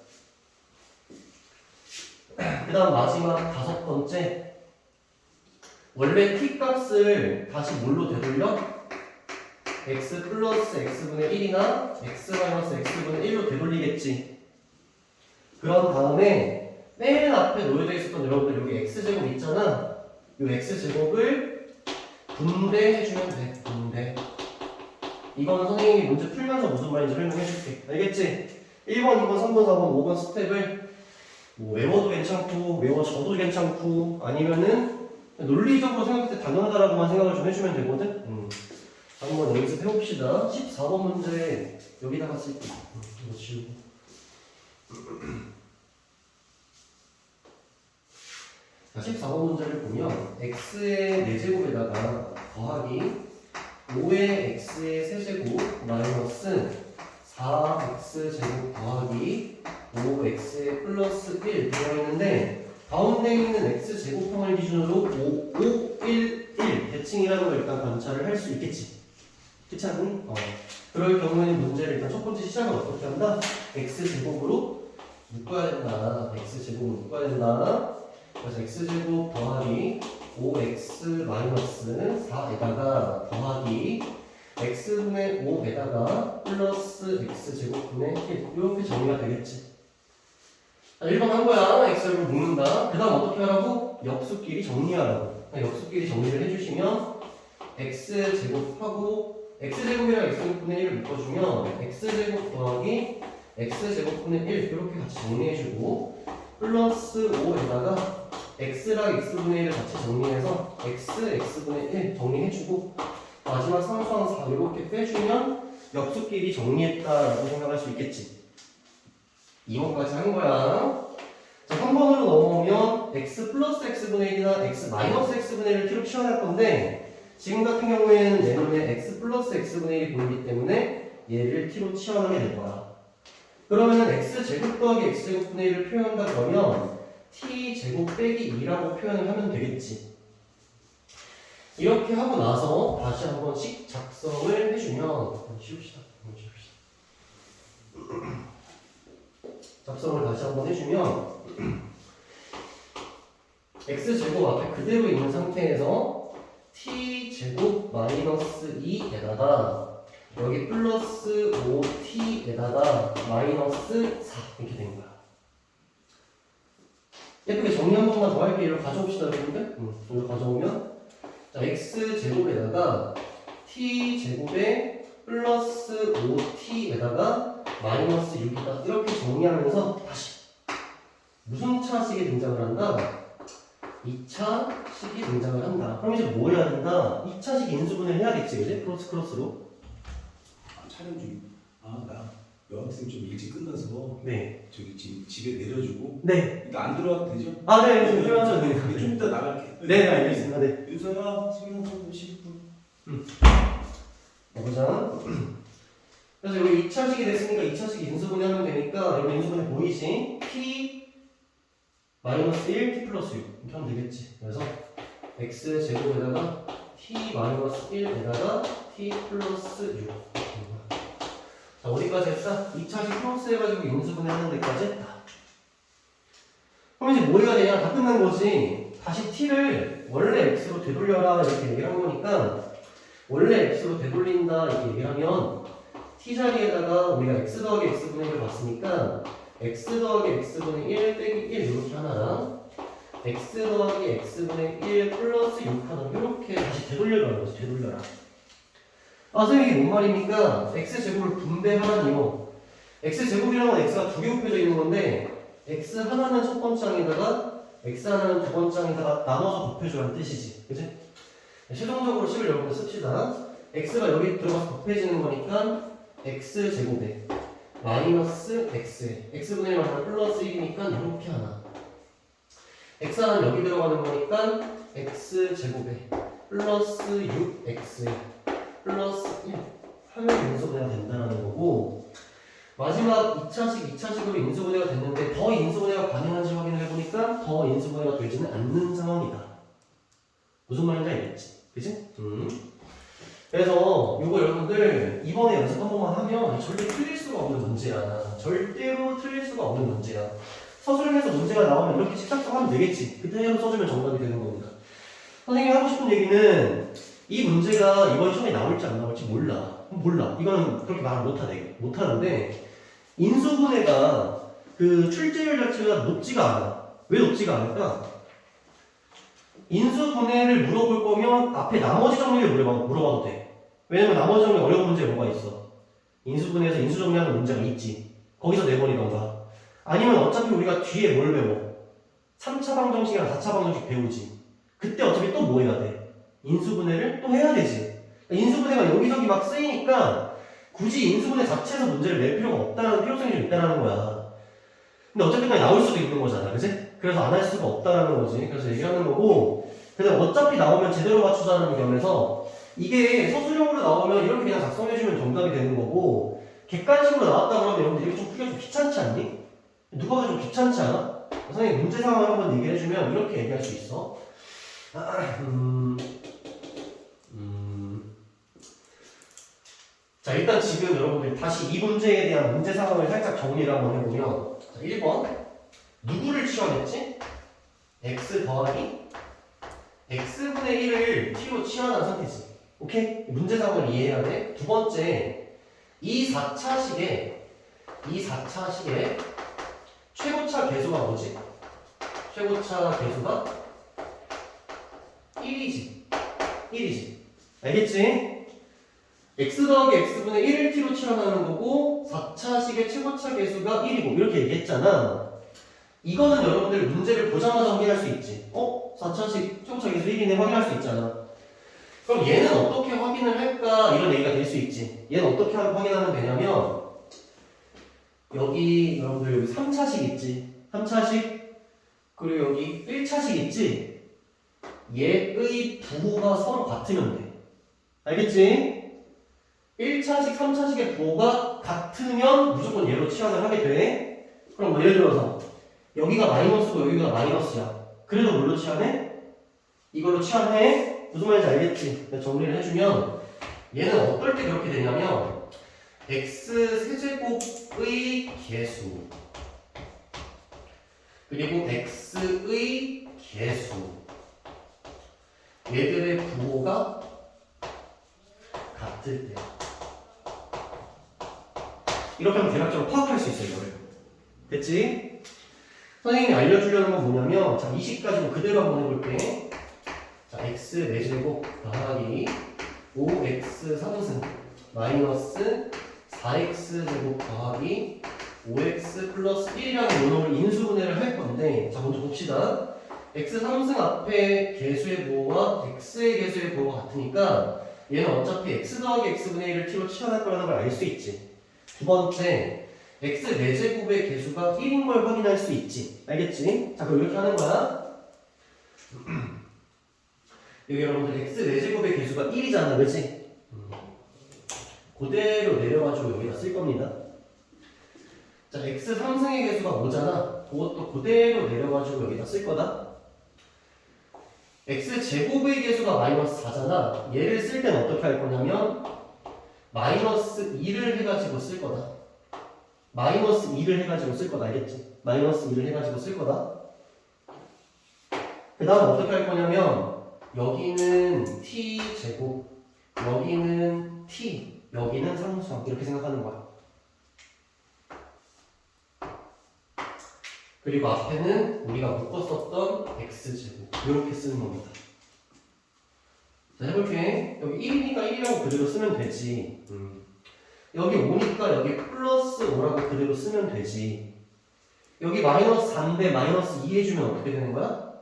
그 다음 마지막 다섯 번째. 원래 t 값을 다시 뭘로 되돌려? x 플러스 x분의 1이나 x 마이너스 x분의 1로 되돌리겠지. 그런 다음에 맨 앞에 놓여져 있었던 여러분들 여기 x제곱 있잖아. 이 x제곱을 분배해주면 돼. 분배. 이건 선생님이 문제 풀면서 무슨 말인지 설명해줄게. 알겠지? 1번, 2번, 3번, 4번, 5번 스텝을 뭐 외워도 괜찮고 외워져도 괜찮고 아니면은 논리적으로 생각할 때 당연하다라고만 생각을 좀 해주면 되거든. 한번 여기서 해봅시다. 14번 문제 여기다가 쓸게. 이거 지우고. 자, 14번 문제를 보면 x의 4제곱에다가 더하기 5의 x의 세제곱 마이너스 4x제곱 더하기 5x의 플러스 1 되어 있는데 가운데 있는 x제곱형을 기준으로 5, 1, 1 대칭이라는 걸 일단 관찰을 할 수 있겠지. 그렇지 않니? 그럴 경우에는 문제를 일단 첫 번째 시작은 어떻게 한다? x제곱으로 묶어야 된다. x제곱으로 묶어야 된다. 그래서 x제곱 더하기 5x 마이너스 4에다가 더하기 x분의 5에다가 플러스 x제곱분의 1 이렇게 정리가 되겠지. 자, 1번 한 거야. x제곱을 묶는다. 그 다음 어떻게 하라고? 역수끼리 정리하라고. 역수끼리 정리를 해주시면 x제곱하고 x제곱이랑 x제곱분의 1을 묶어주면 x제곱 더하기 x제곱분의 1 이렇게 같이 정리해주고 플러스 5에다가 x랑 x분의 1을 같이 정리해서 x분의 1 정리해주고 마지막 상수항 4 이렇게 빼주면 역수끼리 정리했다라고 생각할 수 있겠지. 2번까지 한 거야. 자, 3번으로 넘어오면 x 플러스 x분의 1이나 x 마이너스 x분의 1을 t로 치환할 건데 지금 같은 경우에는 내 눈에 x 플러스 x분의 1이 보이기 때문에 얘를 t로 치환하게 될 거야. 그러면 x제곱 더하기 x제곱분의 1을 표현한다 그러면 t제곱 빼기 2라고 표현을 하면 되겠지. 이렇게 하고 나서 다시 한번 식 작성을 해주면 쉬웁시다. 작성을 다시 한번 해주면 x제곱 앞에 그대로 있는 상태에서 t제곱 마이너스 2에다가 여기 플러스 5t에다가 마이너스 4 이렇게 된 거야. 예쁘게 정리 한 번만 더 할게. 이걸 가져옵시다 여러분들. 이걸 가져오면 자 x제곱에다가 t제곱에 플러스 5t에다가 마이너스 6이다 이렇게 정리하면서 다시 무슨 차식이 등장을 한다? 2차식이 등장을 한다. 그럼 이제 뭐 해야 된다? 2차식 인수분해를 해야겠지, 그지? 크로스로. 촬영 중. 나 여학생 좀 일찍 끝나서 네. 저기 집에 내려주고. 네. 이거 안 들어와도 되죠? 네. 좀 필요하죠. 네. 좀 이따 나갈게. 네, 알겠습니다. 네. 윤서야, 수영 한 10분. 보자. 그래서 여기 2차식이 됐으니까 2차식 인수분해 하면 되니까 여기 인수분해 보이지? t 마이너스 1, t 플러스 6 이렇게 하면 되겠지. 그래서 x 제곱에다가 t 마이너스 1에다가 t 플러스 6. 자, 어디까지 했다? 2차식 플러스 해가지고 인수분해 하는 데까지 했다. 그럼 이제 뭐 해야 되냐? 다 끝난 거지. 다시 t를 원래 x로 되돌려라 이렇게 얘기를 한 거니까 원래 x로 되돌린다 이렇게 얘기를 하면 t 자리에다가 우리가 x 더하기 x분의 1을 봤으니까 x 더하기 x분의 1 빼기 1 이렇게 하나랑 x 더하기 x분의 1 플러스 6 하나 이렇게 다시 되돌려라는 거지. 되돌려라. 아 선생님 이게 뭔 말입니까? x제곱을 분배하라니요. x제곱이라는 건 x가 두 개 곱해져 있는 건데 x 하나는 첫 번째 항에다가 x 하나는 두 번째 항에다가 나눠서 곱해주라는 뜻이지. 그치? 최종적으로 식을 여러분들 씁시다. x가 여기 들어가서 곱해지는 거니까 x제곱에 마이너스 x에 x분의 1 하나 플러스 1이니까 이렇게 하나 x 하나는 여기 들어가는 거니까 x제곱에 플러스 6x에 플러스 1 하면 인수분해가 된다는 거고 마지막 2차식으로 인수분해가 됐는데 더 인수분해가 가능한지 확인을 해보니까 더 인수분해가 되지는 않는 상황이다. 무슨 말인지 알겠지? 그치? 그래서 이거 여러분들 이번에 연습 한 번만 하면 절대 틀릴 수가 없는 문제야. 절대로 틀릴 수가 없는 문제야. 서술형에서 문제가 나오면 이렇게 식작성하면 되겠지. 그대로 써주면 정답이 되는 겁니다. 선생님이 하고 싶은 얘기는 이 문제가 이번 시험에 나올지 안 나올지 몰라. 이거는 그렇게 말을 못하는데 인수분해가 그 출제율 자체가 높지가 않아. 왜 높지가 않을까? 인수분해를 물어볼 거면 앞에 나머지 정리를 물어봐도 돼. 왜냐면 나머지 정리 어려운 문제 뭐가 있어? 인수분해에서 인수정리하는 문제가 있지. 거기서 내버리던가. 아니면 어차피 우리가 뒤에 뭘 배워? 3차 방정식이랑 4차 방정식 배우지. 그때 어차피 또 뭐 해야 돼? 인수분해를 또 해야 되지. 인수분해가 여기저기 막 쓰이니까 굳이 인수분해 자체에서 문제를 낼 필요가 없다는 필요성이 좀 있다는 거야. 근데 어차피 그냥 나올 수도 있는 거잖아. 그치? 그래서 안 할 수가 없다는 거지. 그래서 얘기하는 거고 근데 어차피 나오면 제대로 맞추자는 점에서 이게 서술형으로 나오면 이렇게 그냥 작성해주면 정답이 되는 거고 객관식으로 나왔다 그러면 여러분들 이렇게 좀 풀기가 좀 귀찮지 않니? 누가 봐도 좀 귀찮지 않아? 선생님 문제 상황을 한번 얘기를 해주면 이렇게 얘기할 수 있어. 자 일단 지금 여러분들 다시 이 문제에 대한 문제 상황을 살짝 정리를 한번 해보면 자, 1번 누구를 치환했지? x 더하기 x분의 1을 t로 치환한 상태지. 오케이? 문제 상황을 이해해야 돼. 두 번째 이 4차식에 최고차 계수가 뭐지? 최고차 계수가 1이지. 알겠지? x 더하기 x분의 1을 t로 치환하는 거고 4차식의 최고차 계수가 1이고 이렇게 얘기했잖아. 이거는 여러분들 문제를 보자마자 확인할 수 있지. 4차식 최고차 계수 1이네 확인할 수 있잖아. 그럼 얘는 어떻게 확인을 할까? 이런 얘기가 될 수 있지. 얘는 어떻게 확인하면 되냐면 여기 여러분들 여기 3차식 있지. 3차식 그리고 여기 1차식 있지. 얘의 부호가 서로 같으면 돼. 알겠지? 1차식, 3차식의 부호가 같으면 무조건 얘로 치환을 하게 돼. 그럼 뭐 예를 들어서 여기가 마이너스고 여기가 마이너스야. 그래도 뭘로 치환해? 이걸로 치환해. 무슨 말인지 알겠지? 정리를 해주면 얘는 어떨 때 그렇게 되냐면 x 세제곱의 개수 그리고 x의 개수 얘들의 부호가 같을 때 이렇게 하면 대략적으로 파악할 수 있어요. 이거를. 됐지? 선생님이 알려주려는 건 뭐냐면 자 20 가지고 그대로 한번 해볼게. 자 x 4제곱 더하기 5x 3승 마이너스 4x 제곱 더하기 5x 플러스 1이라는 요놈을 인수분해를 할 건데 자 먼저 봅시다. x 3승 앞에 개수의 부호와 x의 개수의 부호가 같으니까 얘는 어차피 x 더하기 x분의 1을 t로 치환할 거라는 걸 알 수 있지. 두 번째 x 4제곱의 개수가 1인 걸 확인할 수 있지. 알겠지? 자 그럼 이렇게 하는 거야. 여기 여러분들 x 4제곱의 개수가 1이잖아. 그치? 그대로 내려가지고 여기다 쓸 겁니다. 자 x 3승의 개수가 5잖아. 그것도 그대로 내려가지고 여기다 쓸 거다. x 제곱의 개수가 마이너스 4잖아. 얘를 쓸 때는 어떻게 할 거냐면 마이너스 2를 해가지고 쓸 거다. 마이너스 2를 해가지고 쓸 거다. 알겠지? 마이너스 2를 해가지고 쓸 거다. 그 다음 어떻게 할 거냐면 여기는 t제곱, 여기는 t, 여기는 상수항 이렇게 생각하는 거야. 그리고 앞에는 우리가 묶었었던 x제곱 이렇게 쓰는 겁니다. 자, 해볼게. 여기 1이니까 1이라고 그대로 쓰면 되지. 여기 5니까 여기 플러스 5라고 그대로 쓰면 되지. 여기 마이너스 4인데 마이너스 2 해주면 어떻게 되는 거야?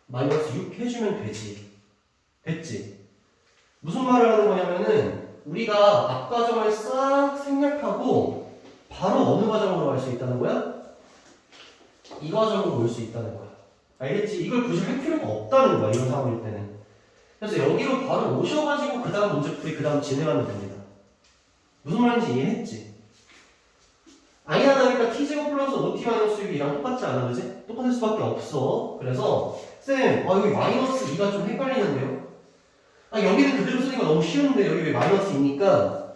마이너스 6 해주면 되지. 됐지? 무슨 말을 하는 거냐면은 우리가 앞 과정을 싹 생략하고 바로 어느 과정으로 갈 수 있다는 거야? 이 과정으로 올 수 있다는 거야. 알겠지? 이걸 굳이 할 필요가 없다는 거야, 이런 상황일 때는. 그래서 여기로 바로 오셔가지고 그 다음 문제풀이 그 다음 진행하면 됩니다. 무슨 말인지 이해했지? i 하나니까 t제곱 플러스 5t-6이랑 똑같지 않아, 그지? 똑같을 수밖에 없어. 그래서 쌤, 여기 마이너스 2가 좀 헷갈리는데요? 여기는 그대로 쓰니까 너무 쉬운데 여기 왜 마이너스 2니까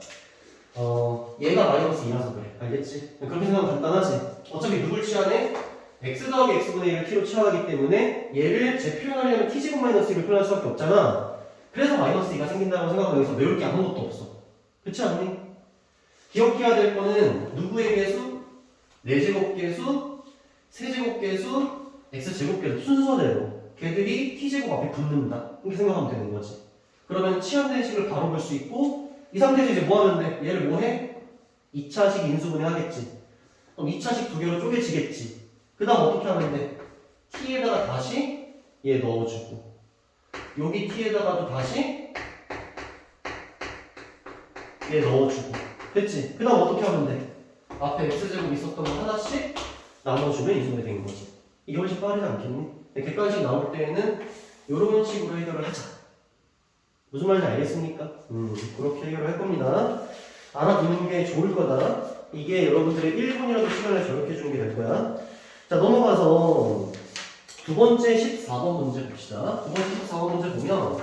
얘가 마이너스 2라서 그래. 알겠지? 그렇게 생각하면 간단하지? 어차피 누굴 취하네? x 더하기 x분의 1을 t로 취하기 때문에 얘를 재표현하려면 t제곱 마이너스 1을 표현할 수밖에 없잖아. 그래서 마이너스 2가 생긴다고 생각하면 여기서 외울 게 아무것도 없어. 그렇지 않니? 기억해야 될 거는 누구의 계수? 4제곱 계수, 세제곱 계수, x제곱 계수 순서대로 걔들이 t제곱 앞에 붙는다. 이렇게 생각하면 되는 거지. 그러면 치환된 식을 바로 볼 수 있고 이 상태에서 이제 뭐 하면 돼? 얘를 뭐 해? 2차식 인수분해 하겠지. 그럼 2차식 두 개로 쪼개지겠지. 그 다음 어떻게 하면 돼? t에다가 다시 얘 넣어주고 여기 t에다가도 다시 얘 넣어주고 됐지? 그 다음 어떻게 하면 돼? 앞에 x제곱 있었던 거 하나씩 나눠주면 인수분해 된 거지. 이게 훨씬 빠르지 않겠니? 객관식 나올 때에는 이런 식으로 해결을 하자. 무슨 말인지 알겠습니까? 그렇게 해결을 할 겁니다. 알아두는 게 좋을 거다. 이게 여러분들의 1분이라도 시간을 절약해 주는 게 될 거야. 자, 넘어가서 두 번째 14번 문제 봅시다. 두 번째 14번 문제 보면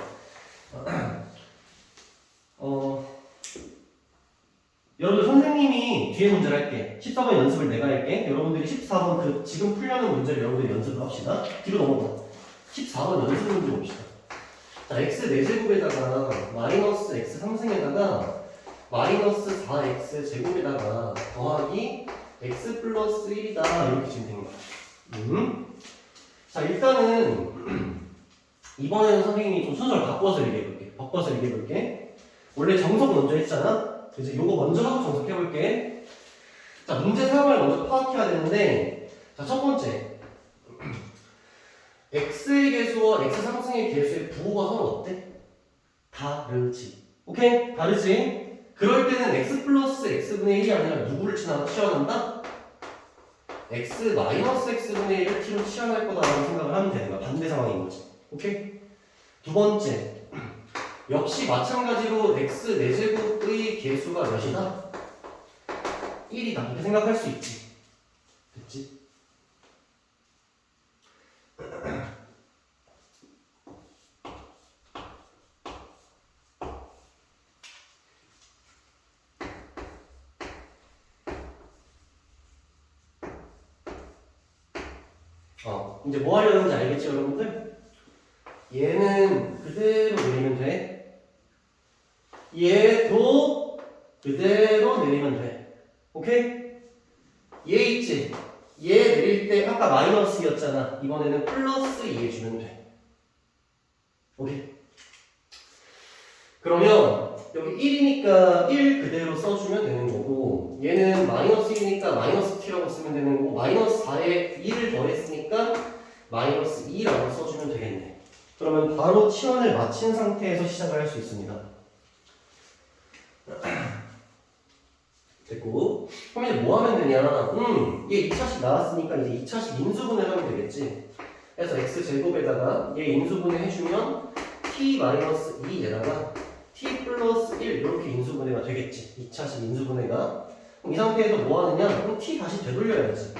여러분들 선생님이 뒤에 문제를 할게. 14번 연습을 내가 할게. 여러분들이 14번 그 지금 풀려는 문제를 여러분들이 연습을 합시다. 뒤로 넘어가. 14번 연습 문제 봅시다. 자, x 4제곱에다가 마이너스 x 3승에다가 마이너스 4x 제곱에다가 더하기 x 플러스 1이다 이렇게 지금 된 거야. 자, 일단은 이번에는 선생님이 좀 순서를 바꿔서 얘기해볼게. 원래 정석 먼저 했잖아. 그래서 요거 먼저 하고 정석해볼게. 자, 문제 사용을 먼저 파악해야 되는데, 자, 첫 번째 x의 계수와 x 상승의 계수의 부호가 서로 어때? 다르지. 오케이? 다르지? 그럴 때는 x 플러스 x분의 1이 아니라 누구를 치환한다? x 마이너스 x분의 1을 t로 치환할 거다라고 생각을 하면 되는 거야. 반대 상황인 거지. 오케이? 두 번째, 역시 마찬가지로 x 4제곱의 계수가 몇이다? 1이다. 이렇게 생각할 수 있지. 됐지? 이제 뭐 하려는지 알겠지, 여러분들? 얘는 그대로 내리면 돼. 얘도 그대로 내리면 돼. 오케이? 얘 있지? 얘 내릴 때 아까 마이너스였잖아. 이번에는 플러스 2 해주면 돼. 오케이? 그러면 여기 1이니까 1 그대로 써주면 되는 거고 얘는 마이너스 1이니까 마이너스 t라고 쓰면 되는 거고 마이너스 4에 2를 더했으니까 마이너스 2라고 써주면 되겠네. 그러면 바로 치환을 마친 상태에서 시작을 할 수 있습니다. 됐고 그럼 이제 뭐 하면 되냐? 얘 2차식 나왔으니까 이제 2차식 인수분해 하면 되겠지. 그래서 x제곱에다가 얘 인수분해 해주면 t-2에다가 t 플러스 1 이렇게 인수분해가 되겠지. 2차식 인수분해가. 그럼 이 상태에서 뭐 하느냐? 그럼 t 다시 되돌려야지.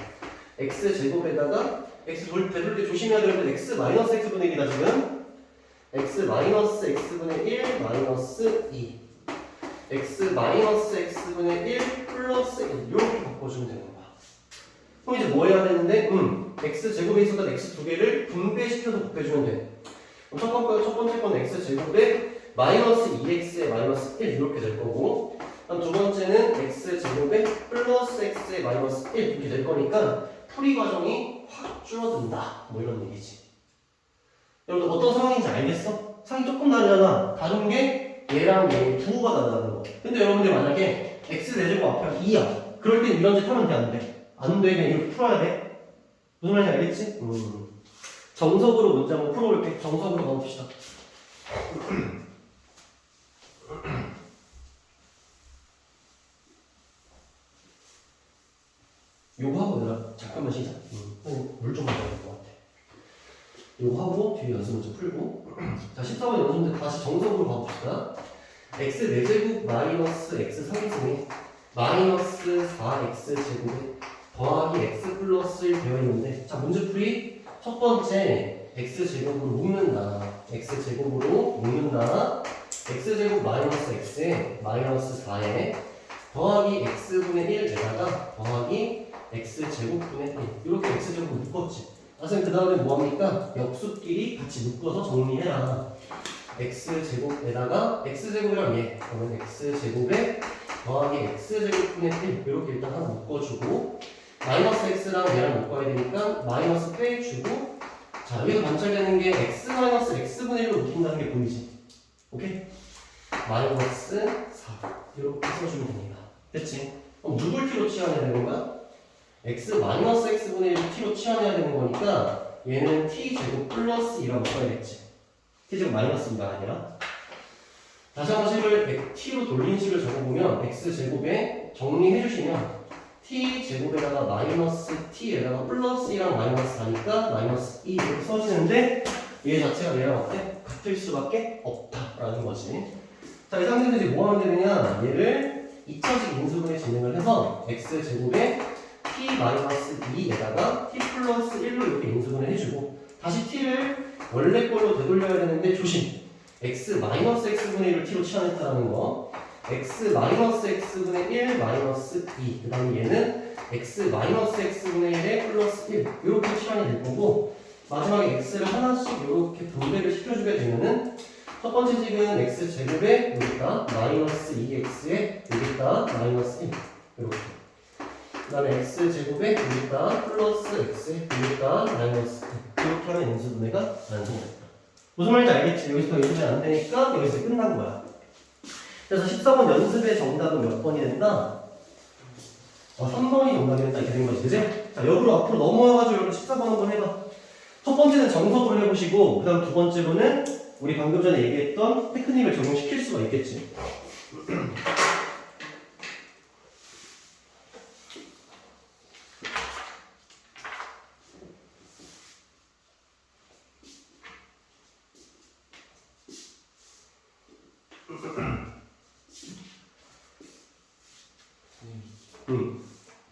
x제곱에다가 x 되돌릴 때 조심해야 되는 건 x 마이너스 x분의 1이다 지금. x 마이너스 x분의 1 마이너스 2 x 마이너스 x분의 1 플러스 1 이렇게 바꿔주면 되는 거야. 그럼 이제 뭐 해야 되는데 x 제곱에 있었던 x 두 개를 분배시켜서 곱해주면 돼. 그럼 첫 번째 건 x 제곱에 마이너스 2x에 마이너스 1 이렇게 될 거고, 그럼 두 번째는 x 제곱에 플러스 x에 마이너스 1 이렇게 될 거니까 풀이 과정이 확 줄어든다. 뭐 이런 얘기지. 여러분들 어떤 상황인지 알겠어? 상황이 조금 다르잖아. 다른 게 얘랑 얘 부호가 다르다는 거. 근데 여러분들 만약에 x 내제곱 앞에 2야. 그럴 땐 이런 짓 하면 돼, 안 돼? 안 돼. 그냥 이렇게 풀어야 돼. 무슨 말인지 알겠지? 정석으로 문제 한번 풀어볼게. 정석으로 가봅시다. 요거 하고 얘들아 잠깐만 쉬자. 물 좀 마셔야 될 것 같아. 요거 하고 뒤에 연습 문제 풀고 자 14번 연습 문제 다시 정석으로 가봅시다. x 4제곱 마이너스 x 3승에 마이너스 4x 제곱에 더하기 x 플러스 1 되어 있는데 자 문제풀이 첫 번째 x 제곱으로 묶는다. x 제곱으로 묶는다. x 제곱 마이너스 x에 마이너스 4에 더하기 x분의 1에다가 더하기 x제곱분의 1 이렇게 x제곱을 묶었지. 선생님 그 다음에 뭐합니까? 역수끼리 같이 묶어서 정리해라. x제곱에다가 x제곱이랑 얘 그러면 x제곱에 더하기 x제곱분의 1 이렇게 일단 하나 묶어주고 마이너스 x랑 얘랑 묶어야 되니까 마이너스 빼주고 자 여기서 관찰되는 게 x 마이너스 x분의 1로 묶인다는 게 보이지? 오케이? 마이너스 4 이렇게 써주면 됩니다. 됐지? 그럼 누굴 t로 치환해야 되는 거야? x 마이너스 x분의 1을 t로 치환해야 되는 거니까 얘는 t제곱 플러스 2라고 써야겠지. t제곱 마이너스가 아니라 다시 한번 식을 t로 돌린 식을 적어보면 x제곱에 정리해주시면 t제곱에다가 마이너스 t에다가 플러스 2랑 마이너스 4니까 마이너스 2 이렇게 써지는데 얘 자체가 얘랑 어때? 같을 수밖에 없다라는 거지. 자, 이 상태에서 이제 뭐 하면 되느냐 얘를 2차식 인수분해 진행을 해서 x제곱에 t-2에다가 t 플러스 1로 이렇게 인수분해 해주고 다시 t를 원래 걸로 되돌려야 되는데 조심! x 마이너스 x분의 1을 t로 치환했다는 거 x 마이너스 x분의 1 마이너스 2 그 다음에 얘는 x 마이너스 x분의 1에 플러스 1 이렇게 치환이 될 거고 마지막에 x를 하나씩 이렇게 분배를 시켜주게 되면은 첫 번째 식은 x제곱에 여기다 마이너스 2x에 여기다 마이너스 1 이렇게 그 다음에 x제곱에 여기다 플러스 x에 여기다 마이너스 1 이렇게 하면 인수분해가 완성됐다. 무슨 말인지 알겠지? 여기서 더 인수분해 안 되니까 여기서 끝난 거야. 그래서 14번 연습의 정답은 몇 번이 된다? 3번이 정답이 된다 이렇게 된 거지 그지? 자 역으로 앞으로 넘어와가지고 여러분 14번 한번 해봐. 첫 번째는 정석으로 해보시고 그 다음 두 번째로는 우리 방금 전에 얘기했던 테크닉을 적용시킬 수가 있겠지.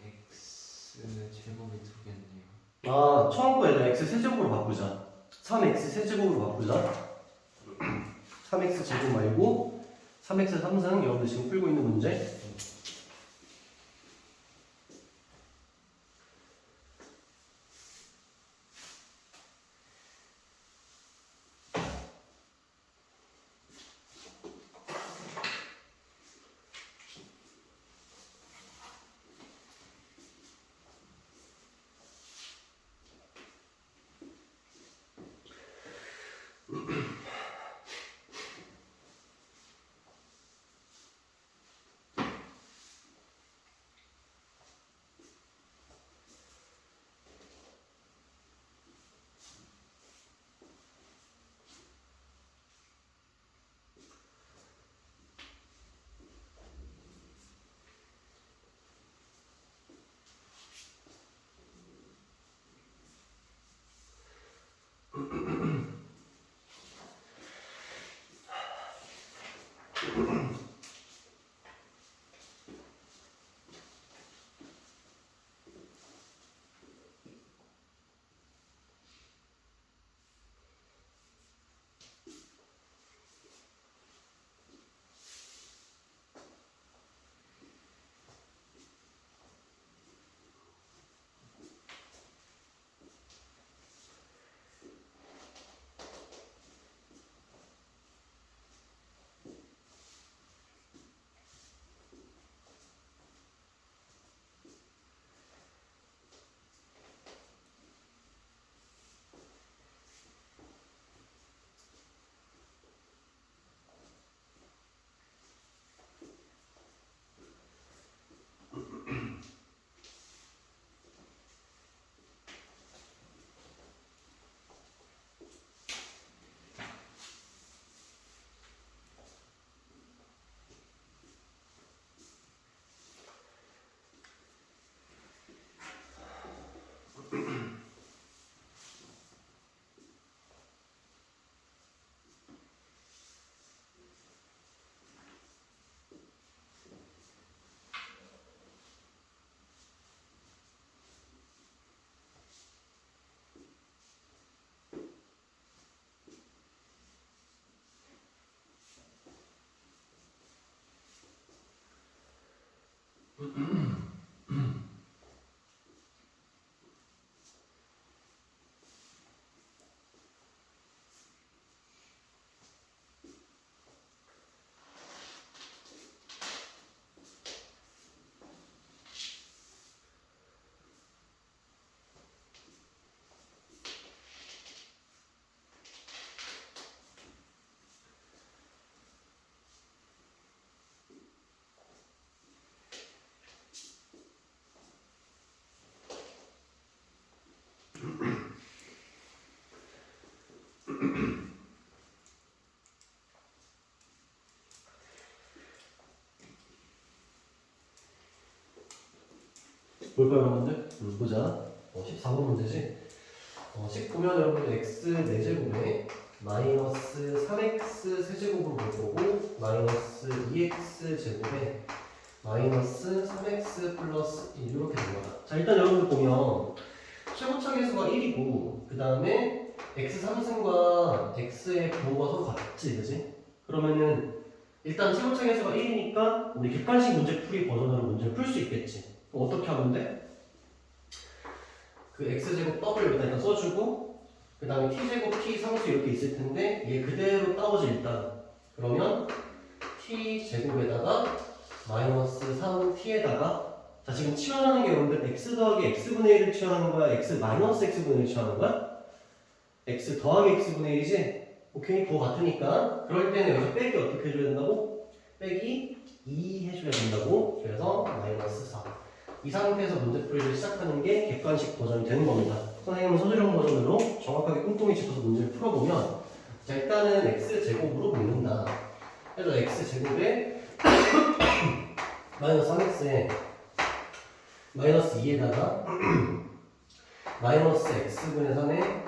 x 제곱이 두 개네요. 아 처음 거 얘들아 x 세제곱으로 바꾸자. 3x 세제곱으로 바꾸자. 3x 제곱 말고 3x 3승 여러분들 지금 풀고 있는 문제 볼까요, 여러분들? 보자. 14번 문제지? 10 보면 여러분들 x 4제곱에 마이너스 3x 세제곱으로 볼 거고 마이너스 2x 제곱에 마이너스 3x 플러스 1 이렇게 됩니다. 자, 일단 여러분들 보면 최고차 계수가 1이고 그 다음에 x 3승과 x의 부호가 서로 같지, 그지? 그러면은 일단 최고차 계수가 1이니까 우리 객관식 문제 풀이 버전으로 문제를 풀 수 있겠지. 그럼 어떻게 하면 돼? 그 x제곱 더블 일단 써주고 그 다음에 t제곱 t 상수 이렇게 있을 텐데 얘 그대로 따오지 일단. 그러면 t제곱에다가 마이너스 3t에다가 자 지금 치환하는 게 여러분들 x 더하기 x분의 1을 치환하는 거야? x 마이너스 x분의 1을 치환하는 거야? x 더하기 x분의 1이지? 오케이, 그거 같으니까 그럴 때는 여기서 빼기 어떻게 해줘야 된다고? 빼기 2 해줘야 된다고. 그래서 마이너스 4. 이 상태에서 문제 풀이를 시작하는 게 객관식 버전이 되는 겁니다. 선생님은 서술형 버전으로 정확하게 꼼꼼히 짚어서 문제를 풀어보면 자 일단은 x제곱으로 묶는다. 그래서 x제곱에 마이너스 3x에 마이너스 2에다가 마이너스 x분의 3에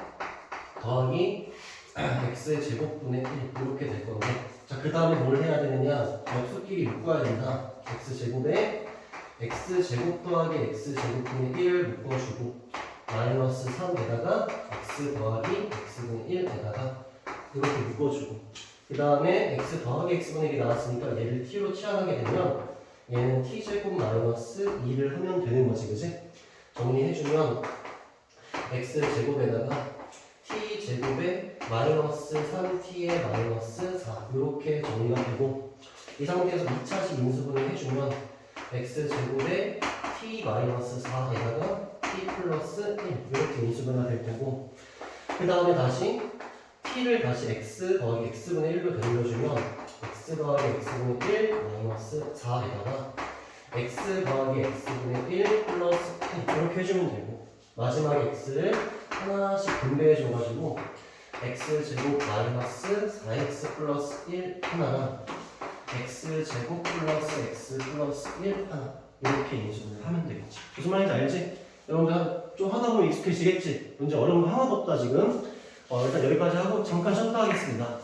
더하기 x의 제곱분의 1 이렇게 될 건데 자 그 다음에 뭘 해야 되느냐 역수끼리 묶어야 된다. x제곱에 x제곱 더하기 x제곱분의 1 묶어주고 마이너스 3에다가 x 더하기 x분의 1에다가 이렇게 묶어주고 그 다음에 x 더하기 x분의 1이 나왔으니까 얘를 t로 치환하게 되면 얘는 t제곱 마이너스 2를 하면 되는 거지, 그치? 정리해주면 x제곱에다가 t제곱에 마이너스 3t의 마이너스 4 이렇게 정리가 되고 이 상태에서 2차식 인수분해 해주면 x제곱에 t 마이너스 4에다가 t 플러스 1 이렇게 인수분해가 될 테고 그 다음에 다시 t를 다시 x 더하기 x분의 1로 되돌려주면 x 더하기 x분의 1 마이너스 4에다가 x 더하기 x분의 1 플러스 1 이렇게 해주면 되고 마지막에 x를 하나씩 분배해줘가지고 x제곱 마이너스 4x 플러스 1 하나랑 x제곱 플러스 x 플러스 1 하나 이렇게 인수분해를 하면 되겠지. 무슨 말인지 알지? 여러분들 좀 하다 보면 익숙해지겠지? 문제 어려운 거 하나도 없다 지금. 일단 여기까지 하고 잠깐 쉬었다 하겠습니다.